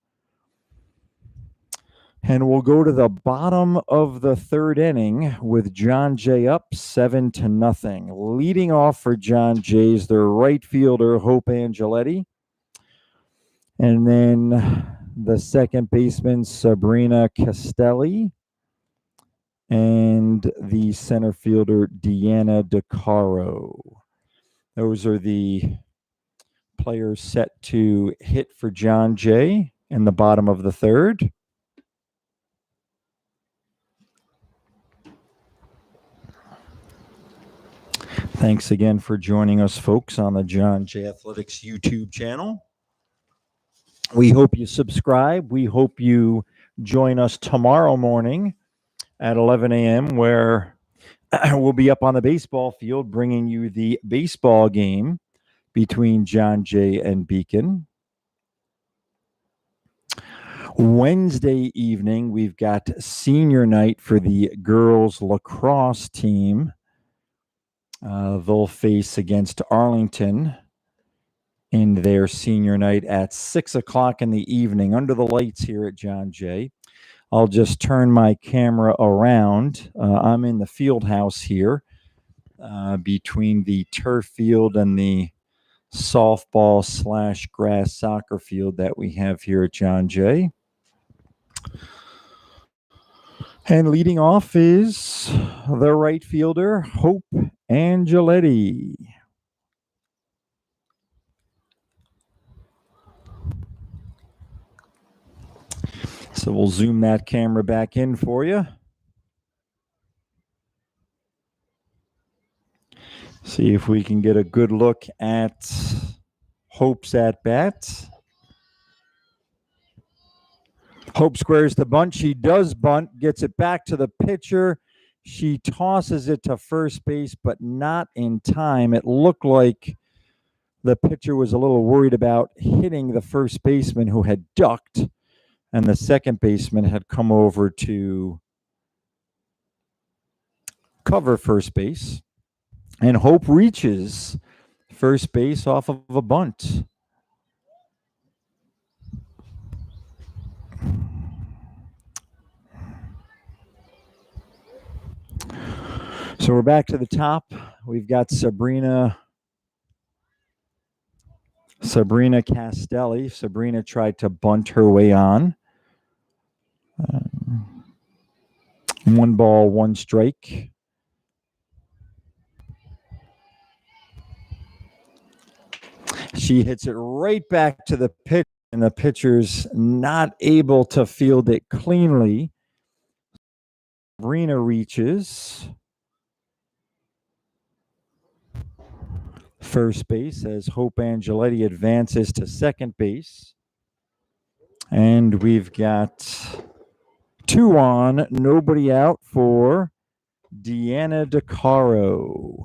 [SPEAKER 1] And we'll go to the bottom of the 3rd inning with John Jay up 7-0. Leading off for John Jay is their right fielder, Hope Angeletti. And then the second baseman, Sabrina Castelli. And the center fielder, Deanna DeCaro. Those are the players set to hit for John Jay in the bottom of the 3rd. Thanks again for joining us, folks, on the John Jay Athletics YouTube channel. We hope you subscribe. We hope you join us tomorrow morning at 11 a.m., where we'll be up on the baseball field bringing you the baseball game between John Jay and Beacon. Wednesday evening, we've got senior night for the girls lacrosse team. They'll face against Arlington in their senior night at 6 o'clock in the evening under the lights here at John Jay. I'll just turn my camera around. I'm in the field house here between the turf field and the softball / grass soccer field that we have here at John Jay. And leading off is the right fielder, Hope Angeletti. So we'll zoom that camera back in for you. See if we can get a good look at Hope's at bat. Hope squares the bunt. She does bunt, gets it back to the pitcher. She tosses it to first base, but not in time. It looked like the pitcher was a little worried about hitting the first baseman who had ducked, and the second baseman had come over to cover first base. And Hope reaches first base off of a bunt. So we're back to the top. We've got Sabrina Castelli. Sabrina tried to bunt her way on. 1 ball, 1 strike. She hits it right back to the pitch, and the pitcher's not able to field it cleanly. Sabrina reaches first base as Hope Angeletti advances to second base. And we've got 2 on, nobody out for Deanna DeCaro.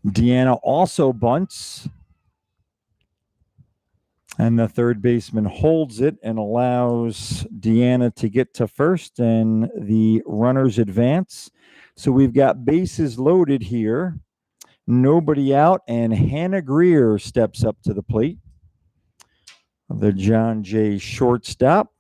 [SPEAKER 1] Deanna also bunts, and the third baseman holds it and allows Deanna to get to first, and the runners advance. So we've got bases loaded here, nobody out, and Hannah Greer steps up to the plate. The John Jay shortstop.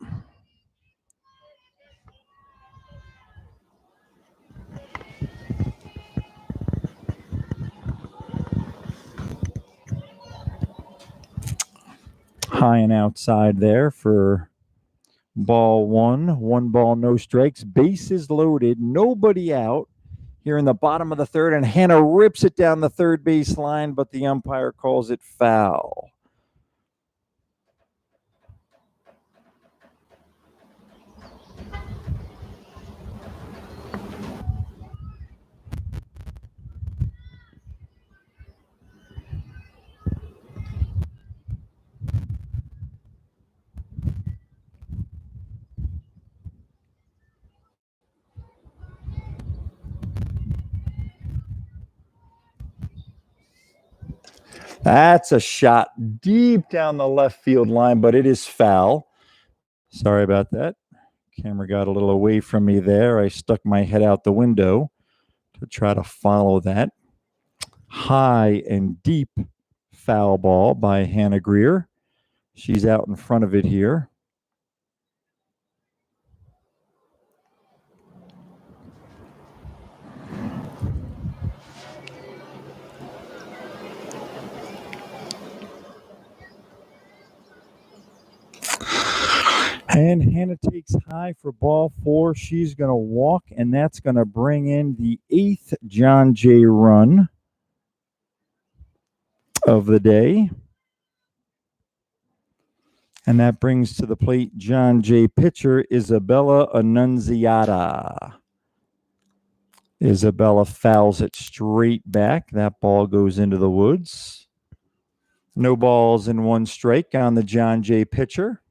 [SPEAKER 1] High and outside there for ball 1. 1 ball, no strikes. Bases loaded, nobody out here in the bottom of the third, and Hannah rips it down the third base line, but the umpire calls it foul. That's a shot deep down the left field line, but it is foul. Sorry about that. Camera got a little away from me there. I stuck my head out the window to try to follow that. High and deep foul ball by Hannah Greer. She's out in front of it here. And Hannah takes high for ball 4. She's going to walk, and that's going to bring in the 8th John Jay run of the day. And that brings to the plate John Jay pitcher Isabella Annunziata. Isabella fouls it straight back. That ball goes into the woods. No balls and 1 strike on the John Jay pitcher.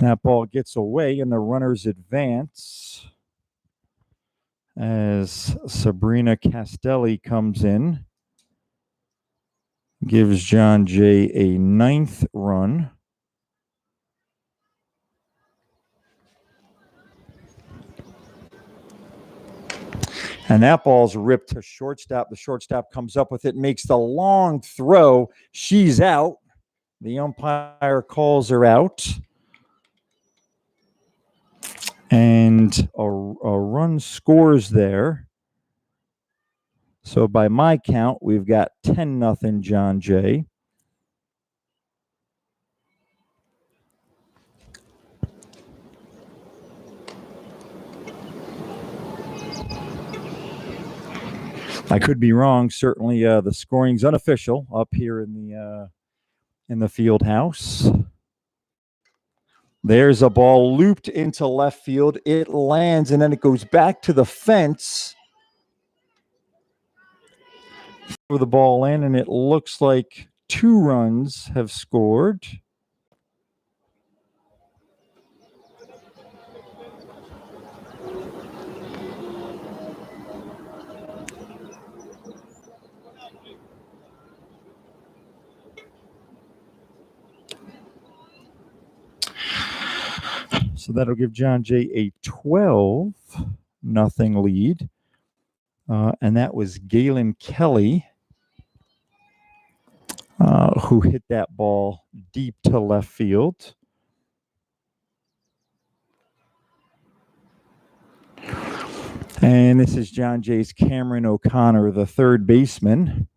[SPEAKER 1] That ball gets away, and the runners advance as Sabrina Castelli comes in, gives John Jay a 9th run. And that ball's ripped to shortstop. The shortstop comes up with it, makes the long throw. She's out. The umpire calls her out. And a run scores there. So by my count, we've got 10-0 John Jay. I could be wrong. Certainly, the scoring's unofficial up here in the field house. There's a ball looped into left field. It lands, and then it goes back to the fence for the ball in, and it looks like 2 runs have scored. So that'll give John Jay a 12-0 lead. And that was Galen Kelly who hit that ball deep to left field. And this is John Jay's Cameron O'Connor, the third baseman.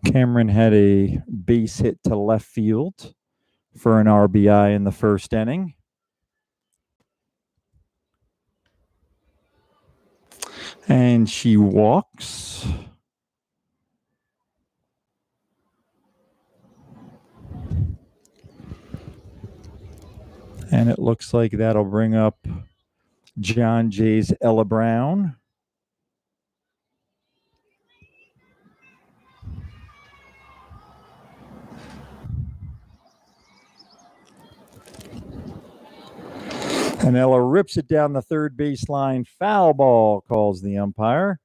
[SPEAKER 1] Cameron had a base hit to left field for an RBI in the first inning. And she walks. And it looks like that'll bring up John Jay's Ella Brown. And Ella rips it down the third baseline. Foul ball, calls the umpire.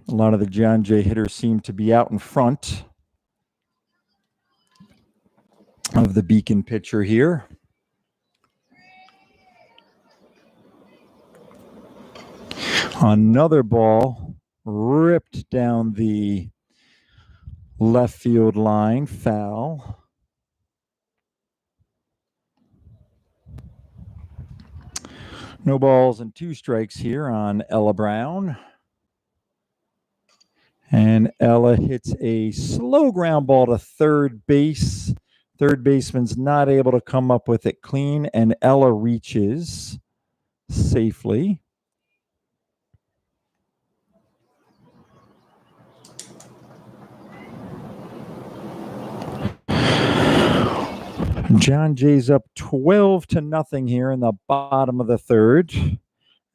[SPEAKER 1] A lot of the John Jay hitters seem to be out in front of the Beacon pitcher here. Another ball ripped down the left field line. Foul. No balls and 2 strikes here on Ella Brown. And Ella hits a slow ground ball to third base. Third baseman's not able to come up with it clean, and Ella reaches safely. John Jay's up 12-0 here in the bottom of the third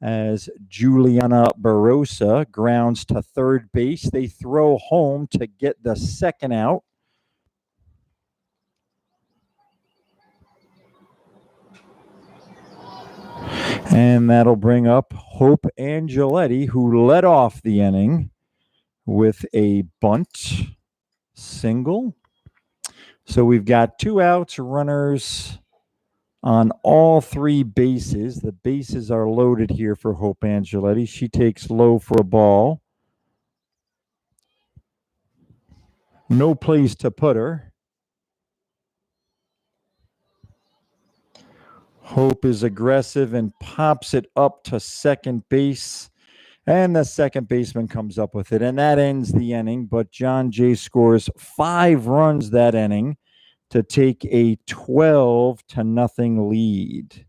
[SPEAKER 1] as Juliana Barossa grounds to third base. They throw home to get the second out. And that'll bring up Hope Angeletti, who led off the inning with a bunt single. So we've got 2 outs, runners on all 3 bases. The bases are loaded here for Hope Angeletti. She takes low for a ball. No place to put her. Hope is aggressive and pops it up to second base. And the second baseman comes up with it. And that ends the inning. But John Jay scores 5 runs that inning to take a 12-0 lead.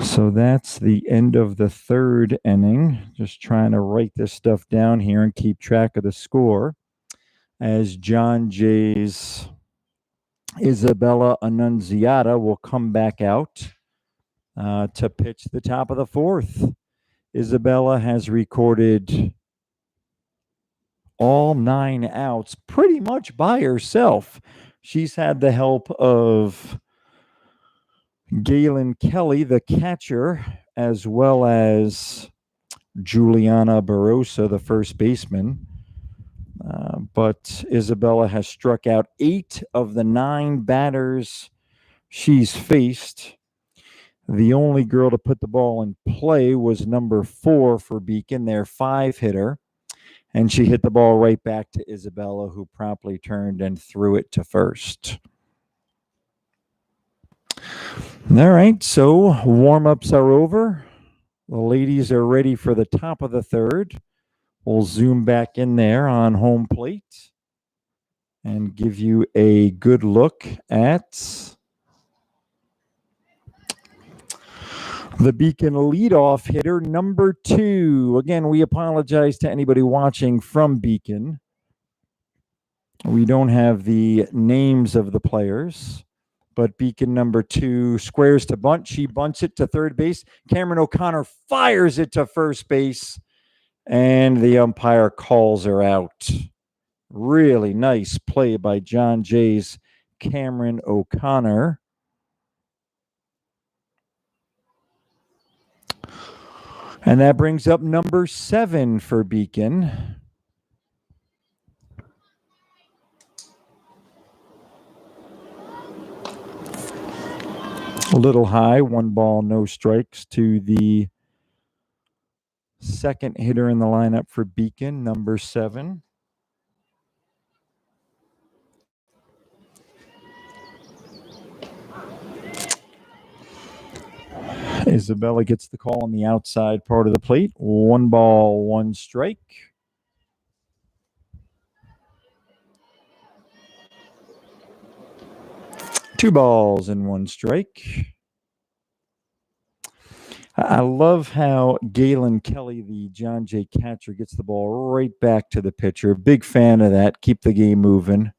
[SPEAKER 1] So that's the end of the third inning. Just trying to write this stuff down here and keep track of the score as John Jay's Isabella Annunziata will come back out to pitch the top of the fourth. Isabella has recorded all 9 outs pretty much by herself. She's had the help of Galen Kelly, the catcher, as well as Juliana Barossa, the first baseman. But Isabella has struck out 8 of the 9 batters she's faced. The only girl to put the ball in play was number 4 for Beacon, their 5-hitter. And she hit the ball right back to Isabella, who promptly turned and threw it to first. All right, so warm-ups are over. The ladies are ready for the top of the third. We'll zoom back in there on home plate and give you a good look at the Beacon leadoff hitter, number 2. Again, we apologize to anybody watching from Beacon. We don't have the names of the players, but Beacon number 2 squares to bunt. She bunts it to third base. Cameron O'Connor fires it to first base, and the umpire calls her out. Really nice play by John Jay's Cameron O'Connor. And that brings up number 7 for Beacon. A little high, 1 ball, no strikes to the second hitter in the lineup for Beacon, number 7. Isabella gets the call on the outside part of the plate. 1 ball, 1 strike. Two balls and 1 strike. I love how Galen Kelly, the John Jay catcher, gets the ball right back to the pitcher. Big fan of that. Keep the game moving.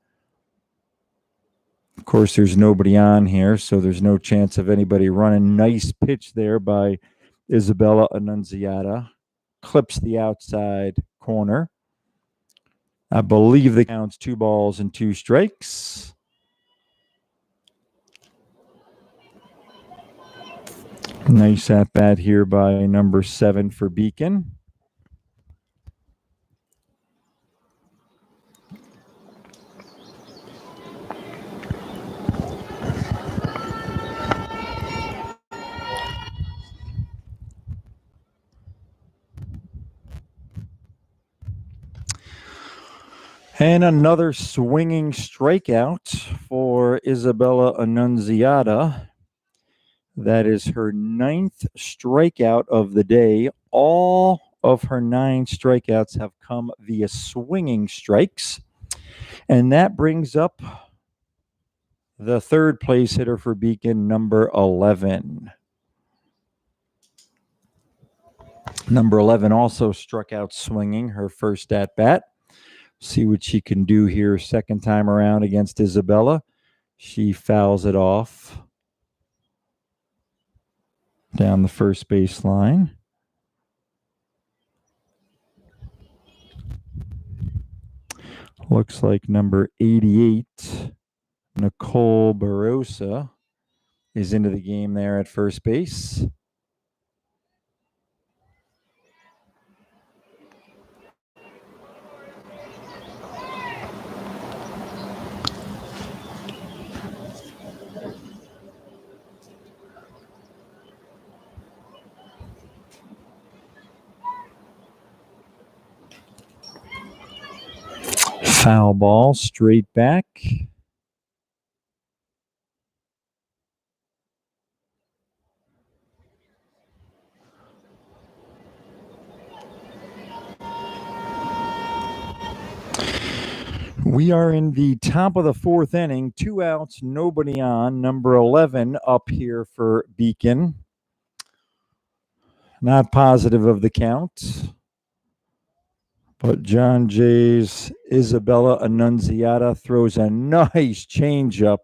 [SPEAKER 1] Of course, there's nobody on here, so there's no chance of anybody running. Nice pitch there by Isabella Annunziata. Clips the outside corner. I believe the count's 2 balls and 2 strikes. Nice at bat here by number 7 for Beacon. And another swinging strikeout for Isabella Annunziata. That is her 9th strikeout of the day. All of her 9 strikeouts have come via swinging strikes. And that brings up the third place hitter for Beacon, number 11. Number 11 also struck out swinging her first at bat. See what she can do here second time around against Isabella. She fouls it off down the first baseline. Looks like number 88, Nicole Barossa, is into the game there at first base. Foul ball, straight back. We are in the top of the 4th inning. 2 outs, nobody on. Number 11 up here for Beacon. Not positive of the count. But John Jay's Isabella Annunziata throws a nice changeup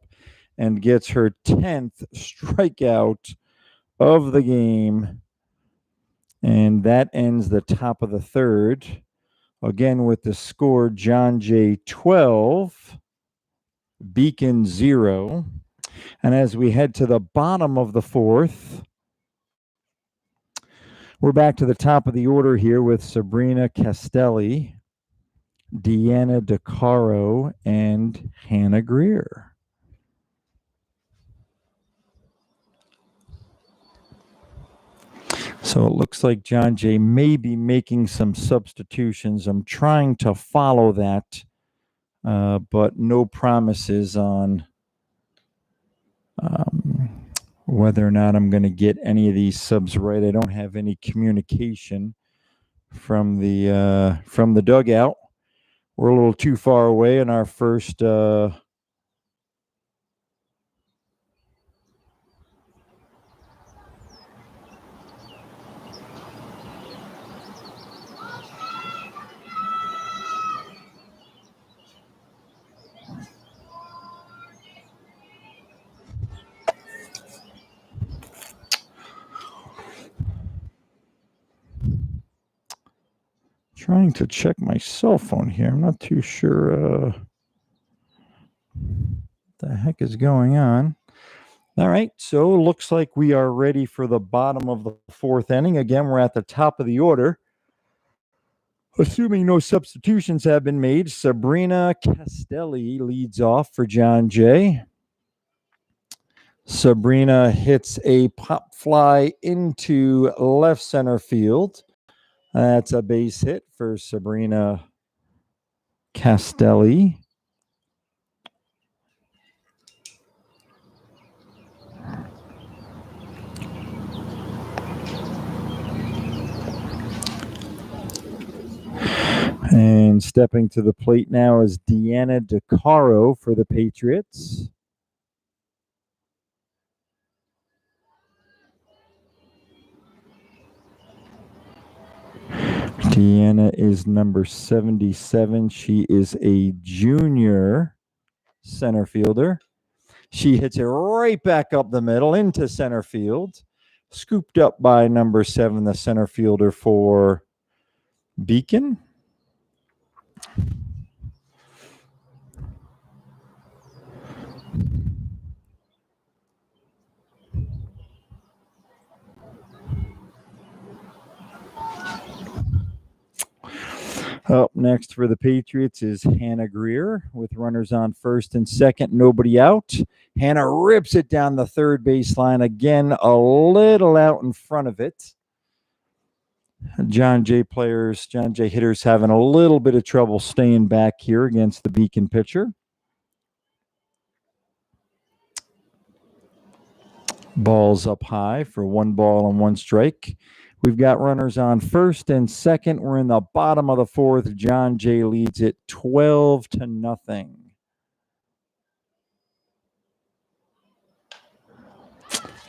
[SPEAKER 1] and gets her 10th strikeout of the game. And that ends the top of the third. Again, with the score, John Jay 12, Beacon 0. And as we head to the bottom of the fourth, we're back to the top of the order here with Sabrina Castelli, Deanna DeCaro, and Hannah Greer. So it looks like John Jay may be making some substitutions. I'm trying to follow that, but no promises on whether or not I'm going to get any of these subs right. I don't have any communication from the dugout. We're a little too far away in our first trying to check my cell phone here. I'm not too sure what the heck is going on. All right, so looks like we are ready for the bottom of the fourth inning. Again, we're at the top of the order. Assuming no substitutions have been made, Sabrina Castelli leads off for John Jay. Sabrina hits a pop fly into left center field. That's a base hit for Sabrina Castelli. And stepping to the plate now is Deanna DeCaro for the Patriots. Deanna is number 77. She is a junior center fielder. She hits it right back up the middle into center field. Scooped up by number 7, the center fielder for Beacon. Up next for the Patriots is Hannah Greer with runners on first and second, nobody out. Hannah rips it down the third baseline again, a little out in front of it. John Jay hitters having a little bit of trouble staying back here against the Beacon pitcher. Ball's up high for 1 ball and 1 strike. We've got runners on first and second. We're in the bottom of the fourth. John Jay leads it 12-0.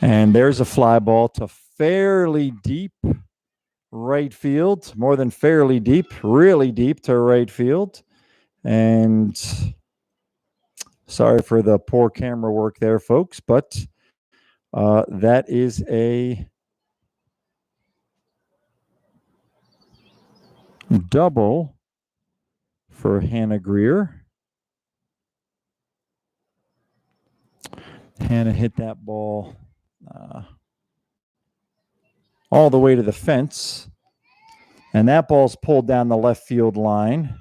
[SPEAKER 1] And there's a fly ball to fairly deep right field. More than fairly deep, really deep to right field. And sorry for the poor camera work there, folks, but that is a double for Hannah Greer. Hannah hit that ball all the way to the fence. And that ball's pulled down the left field line.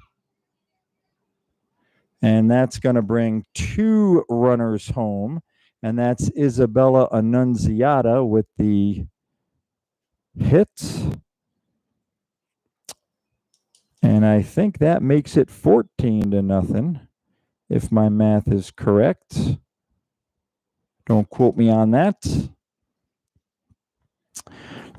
[SPEAKER 1] And that's going to bring 2 runners home. And that's Isabella Annunziata with the hit. And I think that makes it 14-0, if my math is correct. Don't quote me on that.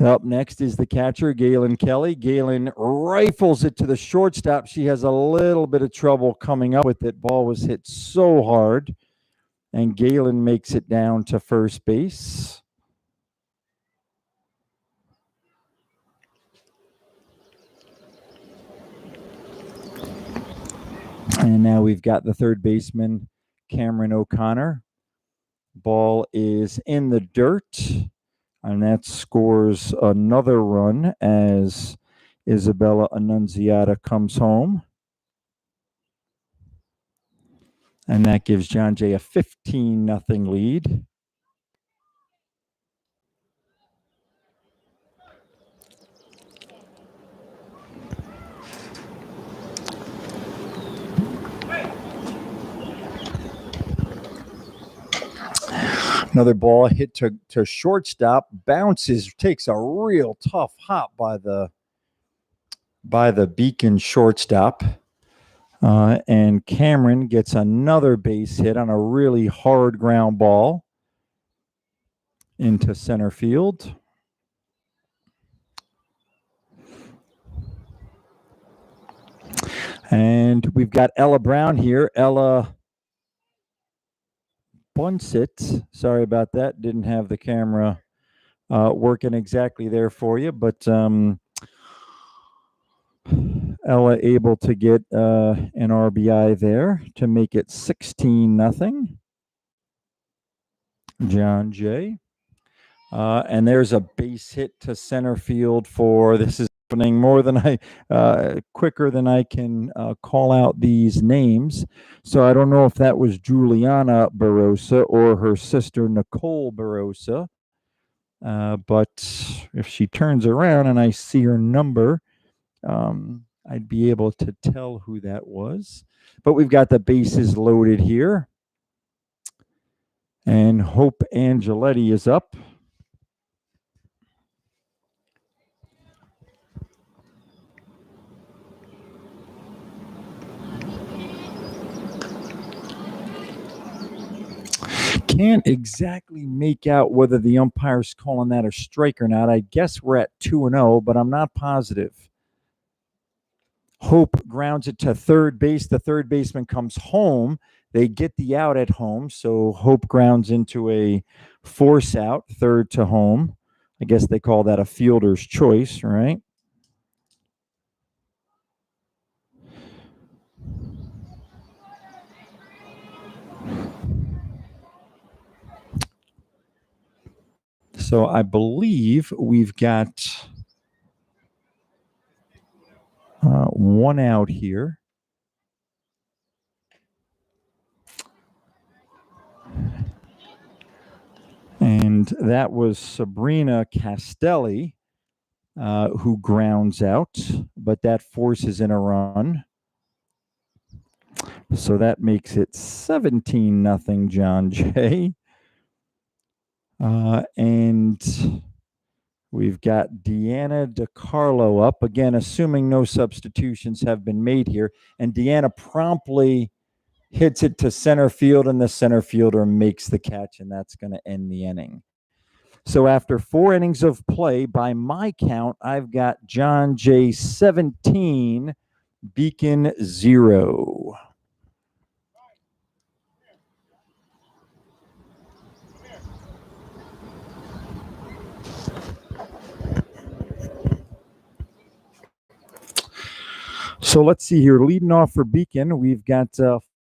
[SPEAKER 1] Up next is the catcher, Galen Kelly. Galen rifles it to the shortstop. She has a little bit of trouble coming up with it. Ball was hit so hard. And Galen makes it down to first base. And now we've got the third baseman, Cameron O'Connor. Ball is in the dirt. And that scores another run as Isabella Annunziata comes home. And that gives John Jay a 15-0 lead. Another ball hit to shortstop, bounces, takes a real tough hop by the Beacon shortstop. And Cameron gets another base hit on a really hard ground ball into center field. And we've got Ella Brown here. Ella bunts it. Sorry about that. Didn't have the camera working exactly there for you, but Ella able to get an RBI there to make it 16-0. John Jay. And there's a base hit to center field for, this is happening more than quicker than I can call out these names. So I don't know if that was Juliana Barossa or her sister Nicole Barossa. But if she turns around and I see her number, I'd be able to tell who that was. But we've got the bases loaded here. And Hope Angeletti is up. Can't exactly make out whether the umpire's calling that a strike or not. I guess we're at 2-0, but I'm not positive. Hope grounds it to third base. The third baseman comes home. They get the out at home, so Hope grounds into a force out, third to home. I guess they call that a fielder's choice, right? So I believe we've got one out here. And that was Sabrina Castelli, who grounds out, but that forces in a run. So that makes it 17-0 John Jay. And we've got Deanna DiCarlo up, again, assuming no substitutions have been made here. And Deanna promptly hits it to center field, and the center fielder makes the catch, and that's going to end the inning. So after 4 innings of play, by my count, I've got John Jay 17, Beacon 0. So let's see here. Leading off for Beacon, we've got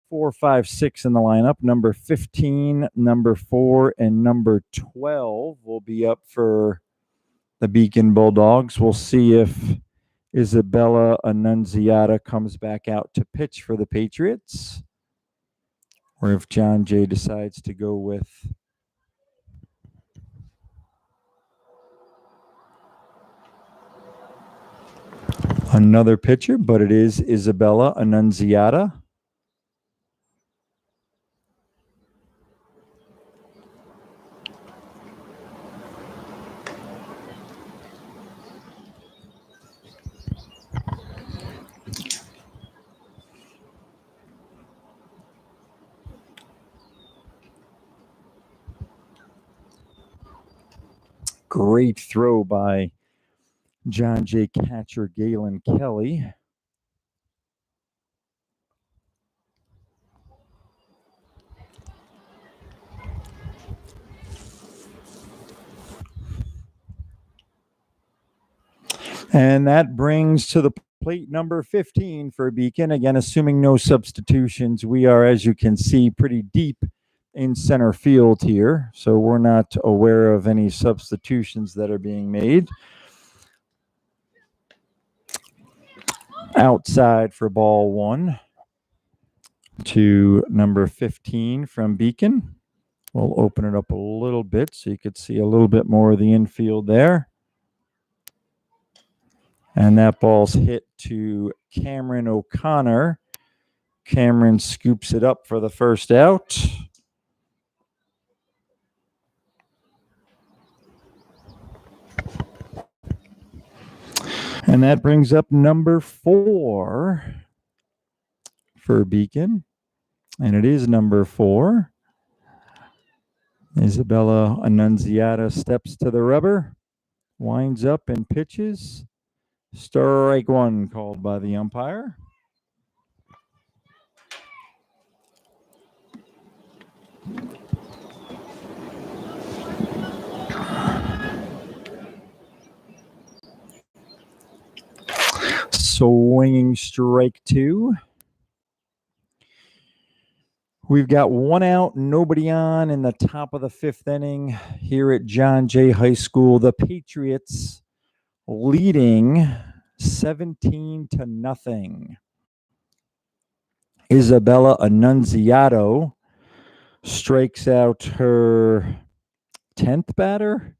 [SPEAKER 1] 4, 5, 6 in the lineup. Number 15, number 4, and number 12 will be up for the Beacon Bulldogs. We'll see if Isabella Annunziata comes back out to pitch for the Patriots, or if John Jay decides to go with another pitcher, but it is Isabella Annunziata. Great throw by John Jay catcher Galen Kelly. And that brings to the plate number 15 for Beacon. Again, assuming no substitutions, we are, as you can see, pretty deep in center field here, so we're not aware of any substitutions that are being made. Outside for ball one to number 15 from Beacon. We'll open it up a little bit so you could see a little bit more of the infield there. And that ball's hit to Cameron O'Connor. Cameron scoops it up for the first out. And that brings up number 4 for Beacon. And it is number 4. Isabella Annunziata steps to the rubber, winds up and pitches. Strike one called by the umpire. Swinging strike two. We've got one out, nobody on in the top of the 5th inning here at John Jay High School. The Patriots leading 17-0. Isabella Annunziato strikes out her 10th batter.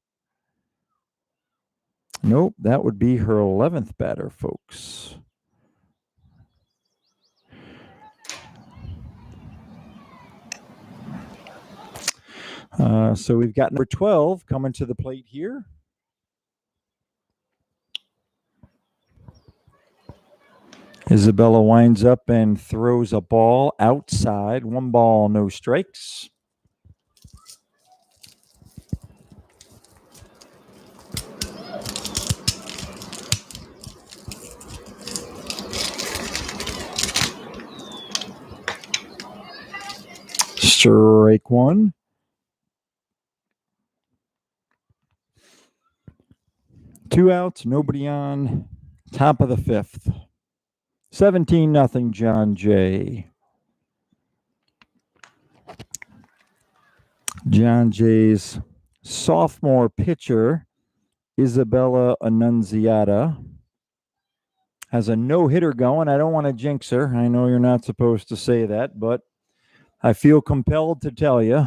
[SPEAKER 1] Nope, that would be her 11th batter, folks. So we've got number 12 coming to the plate here. Isabella winds up and throws a ball outside. 1 ball, no strikes. Strike one. Two outs, nobody on. Top of the 5th. 17-0 John Jay. John Jay's sophomore pitcher, Isabella Annunziata, has a no-hitter going. I don't want to jinx her. I know you're not supposed to say that, but I feel compelled to tell you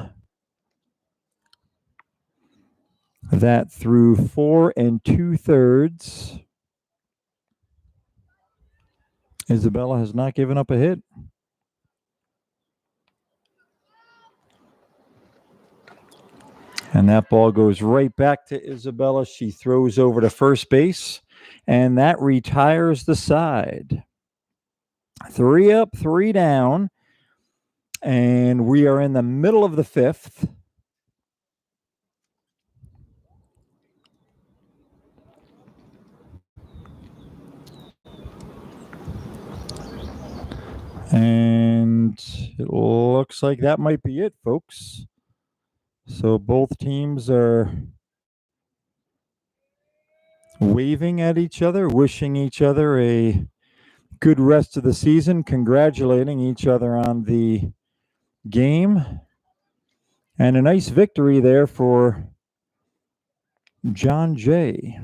[SPEAKER 1] that through 4 2/3, Isabella has not given up a hit. And that ball goes right back to Isabella. She throws over to first base, and that retires the side. 3 up, 3 down, and we are in the middle of the 5th. And it looks like that might be it, folks. So both teams are waving at each other, wishing each other a good rest of the season, congratulating each other on the game. And a nice victory there for John Jay.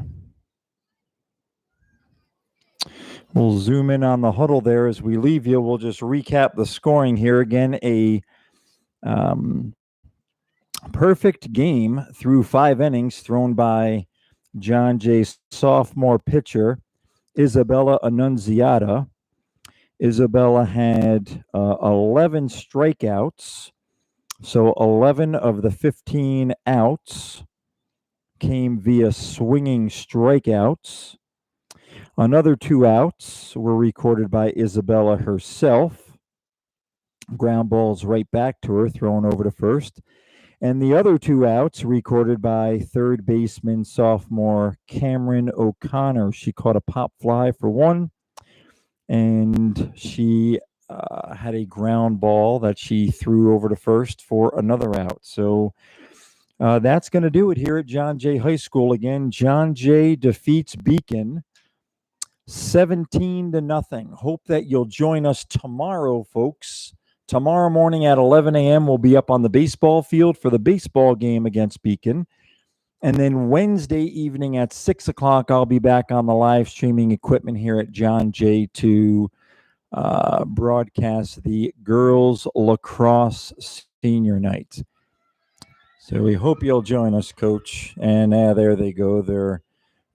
[SPEAKER 1] We'll zoom in on the huddle there as we leave you. We'll just recap the scoring here. Again, a perfect game through 5 innings thrown by John Jay's sophomore pitcher, Isabella Annunziata. Isabella had 11 strikeouts. So 11 of the 15 outs came via swinging strikeouts. Another 2 outs were recorded by Isabella herself. Ground balls right back to her, thrown over to first. And the other 2 outs recorded by third baseman sophomore Cameron O'Connor. She caught a pop fly for 1, and she had a ground ball that she threw over to first for another out. So that's going to do it here at John Jay High School. Again, John Jay defeats Beacon 17-0. Hope that you'll join us tomorrow, folks, Tomorrow morning at 11 a.m., we'll be up on the baseball field for the baseball game against Beacon. And then Wednesday evening at 6 o'clock, I'll be back on the live streaming equipment here at John Jay to broadcast the girls lacrosse senior night. So we hope you'll join us, Coach. And there they go. They're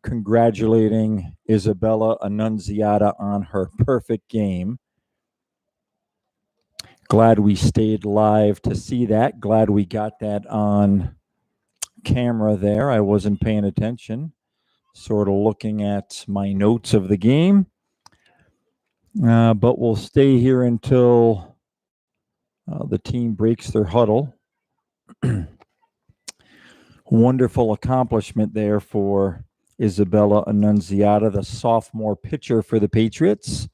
[SPEAKER 1] congratulating Isabella Annunziata on her perfect game. Glad we stayed live to see that. Glad we got that on camera there. I wasn't paying attention, sort of looking at my notes of the game. But we'll stay here until the team breaks their huddle. Wonderful accomplishment there for Isabella Annunziata, the sophomore pitcher for the Patriots.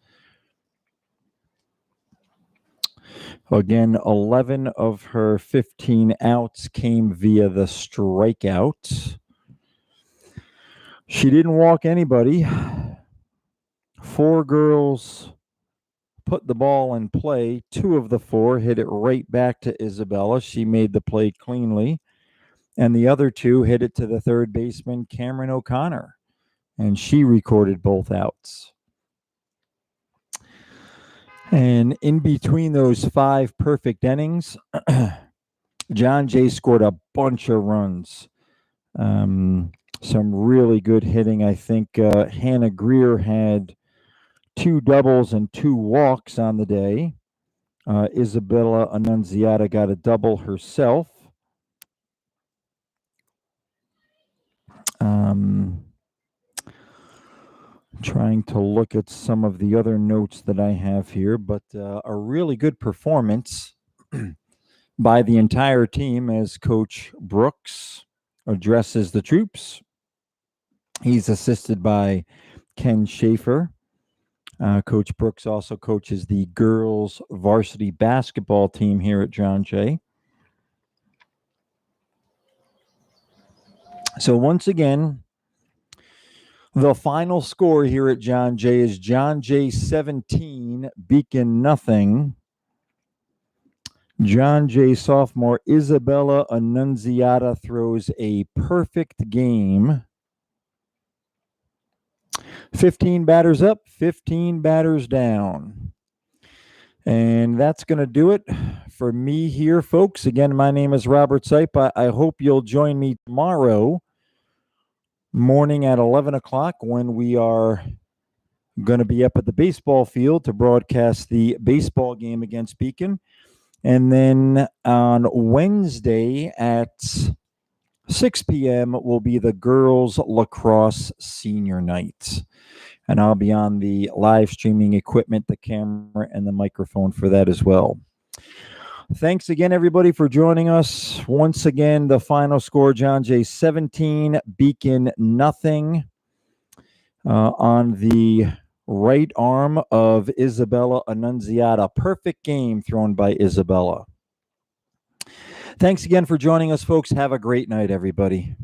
[SPEAKER 1] Again, 11 of her 15 outs came via the strikeout. She didn't walk anybody. 4 girls put the ball in play. 2 of the 4 hit it right back to Isabella. She made the play cleanly. And the other 2 hit it to the third baseman, Cameron O'Connor. And she recorded both outs. And in between those 5 perfect innings, John Jay scored a bunch of runs. Some really good hitting. I think Hannah Greer had 2 doubles and 2 walks on the day. Isabella Annunziata got a double herself. Trying to look at some of the other notes that I have here, but a really good performance by the entire team as Coach Brooks addresses the troops. He's assisted by Ken Schaefer. Coach Brooks also coaches the girls varsity basketball team here at John Jay. So once again, the final score here at John Jay is John Jay 17, Beacon nothing. John Jay sophomore Isabella Annunziata throws a perfect game. 15 batters up, 15 batters down. And that's going to do it for me here, folks. Again, my name is Robert Sipe. I hope you'll join me tomorrow morning at 11 o'clock when we are going to be up at the baseball field to broadcast the baseball game against Beacon. And then on Wednesday at 6 p.m. will be the girls lacrosse senior night. And I'll be on the live streaming equipment, the camera, and the microphone for that as well. Thanks again, everybody, for joining us. Once again, the final score, John Jay 17, Beacon nothing. On the right arm of Isabella Annunziata. Perfect game thrown by Isabella. Thanks again for joining us, folks. Have a great night, everybody.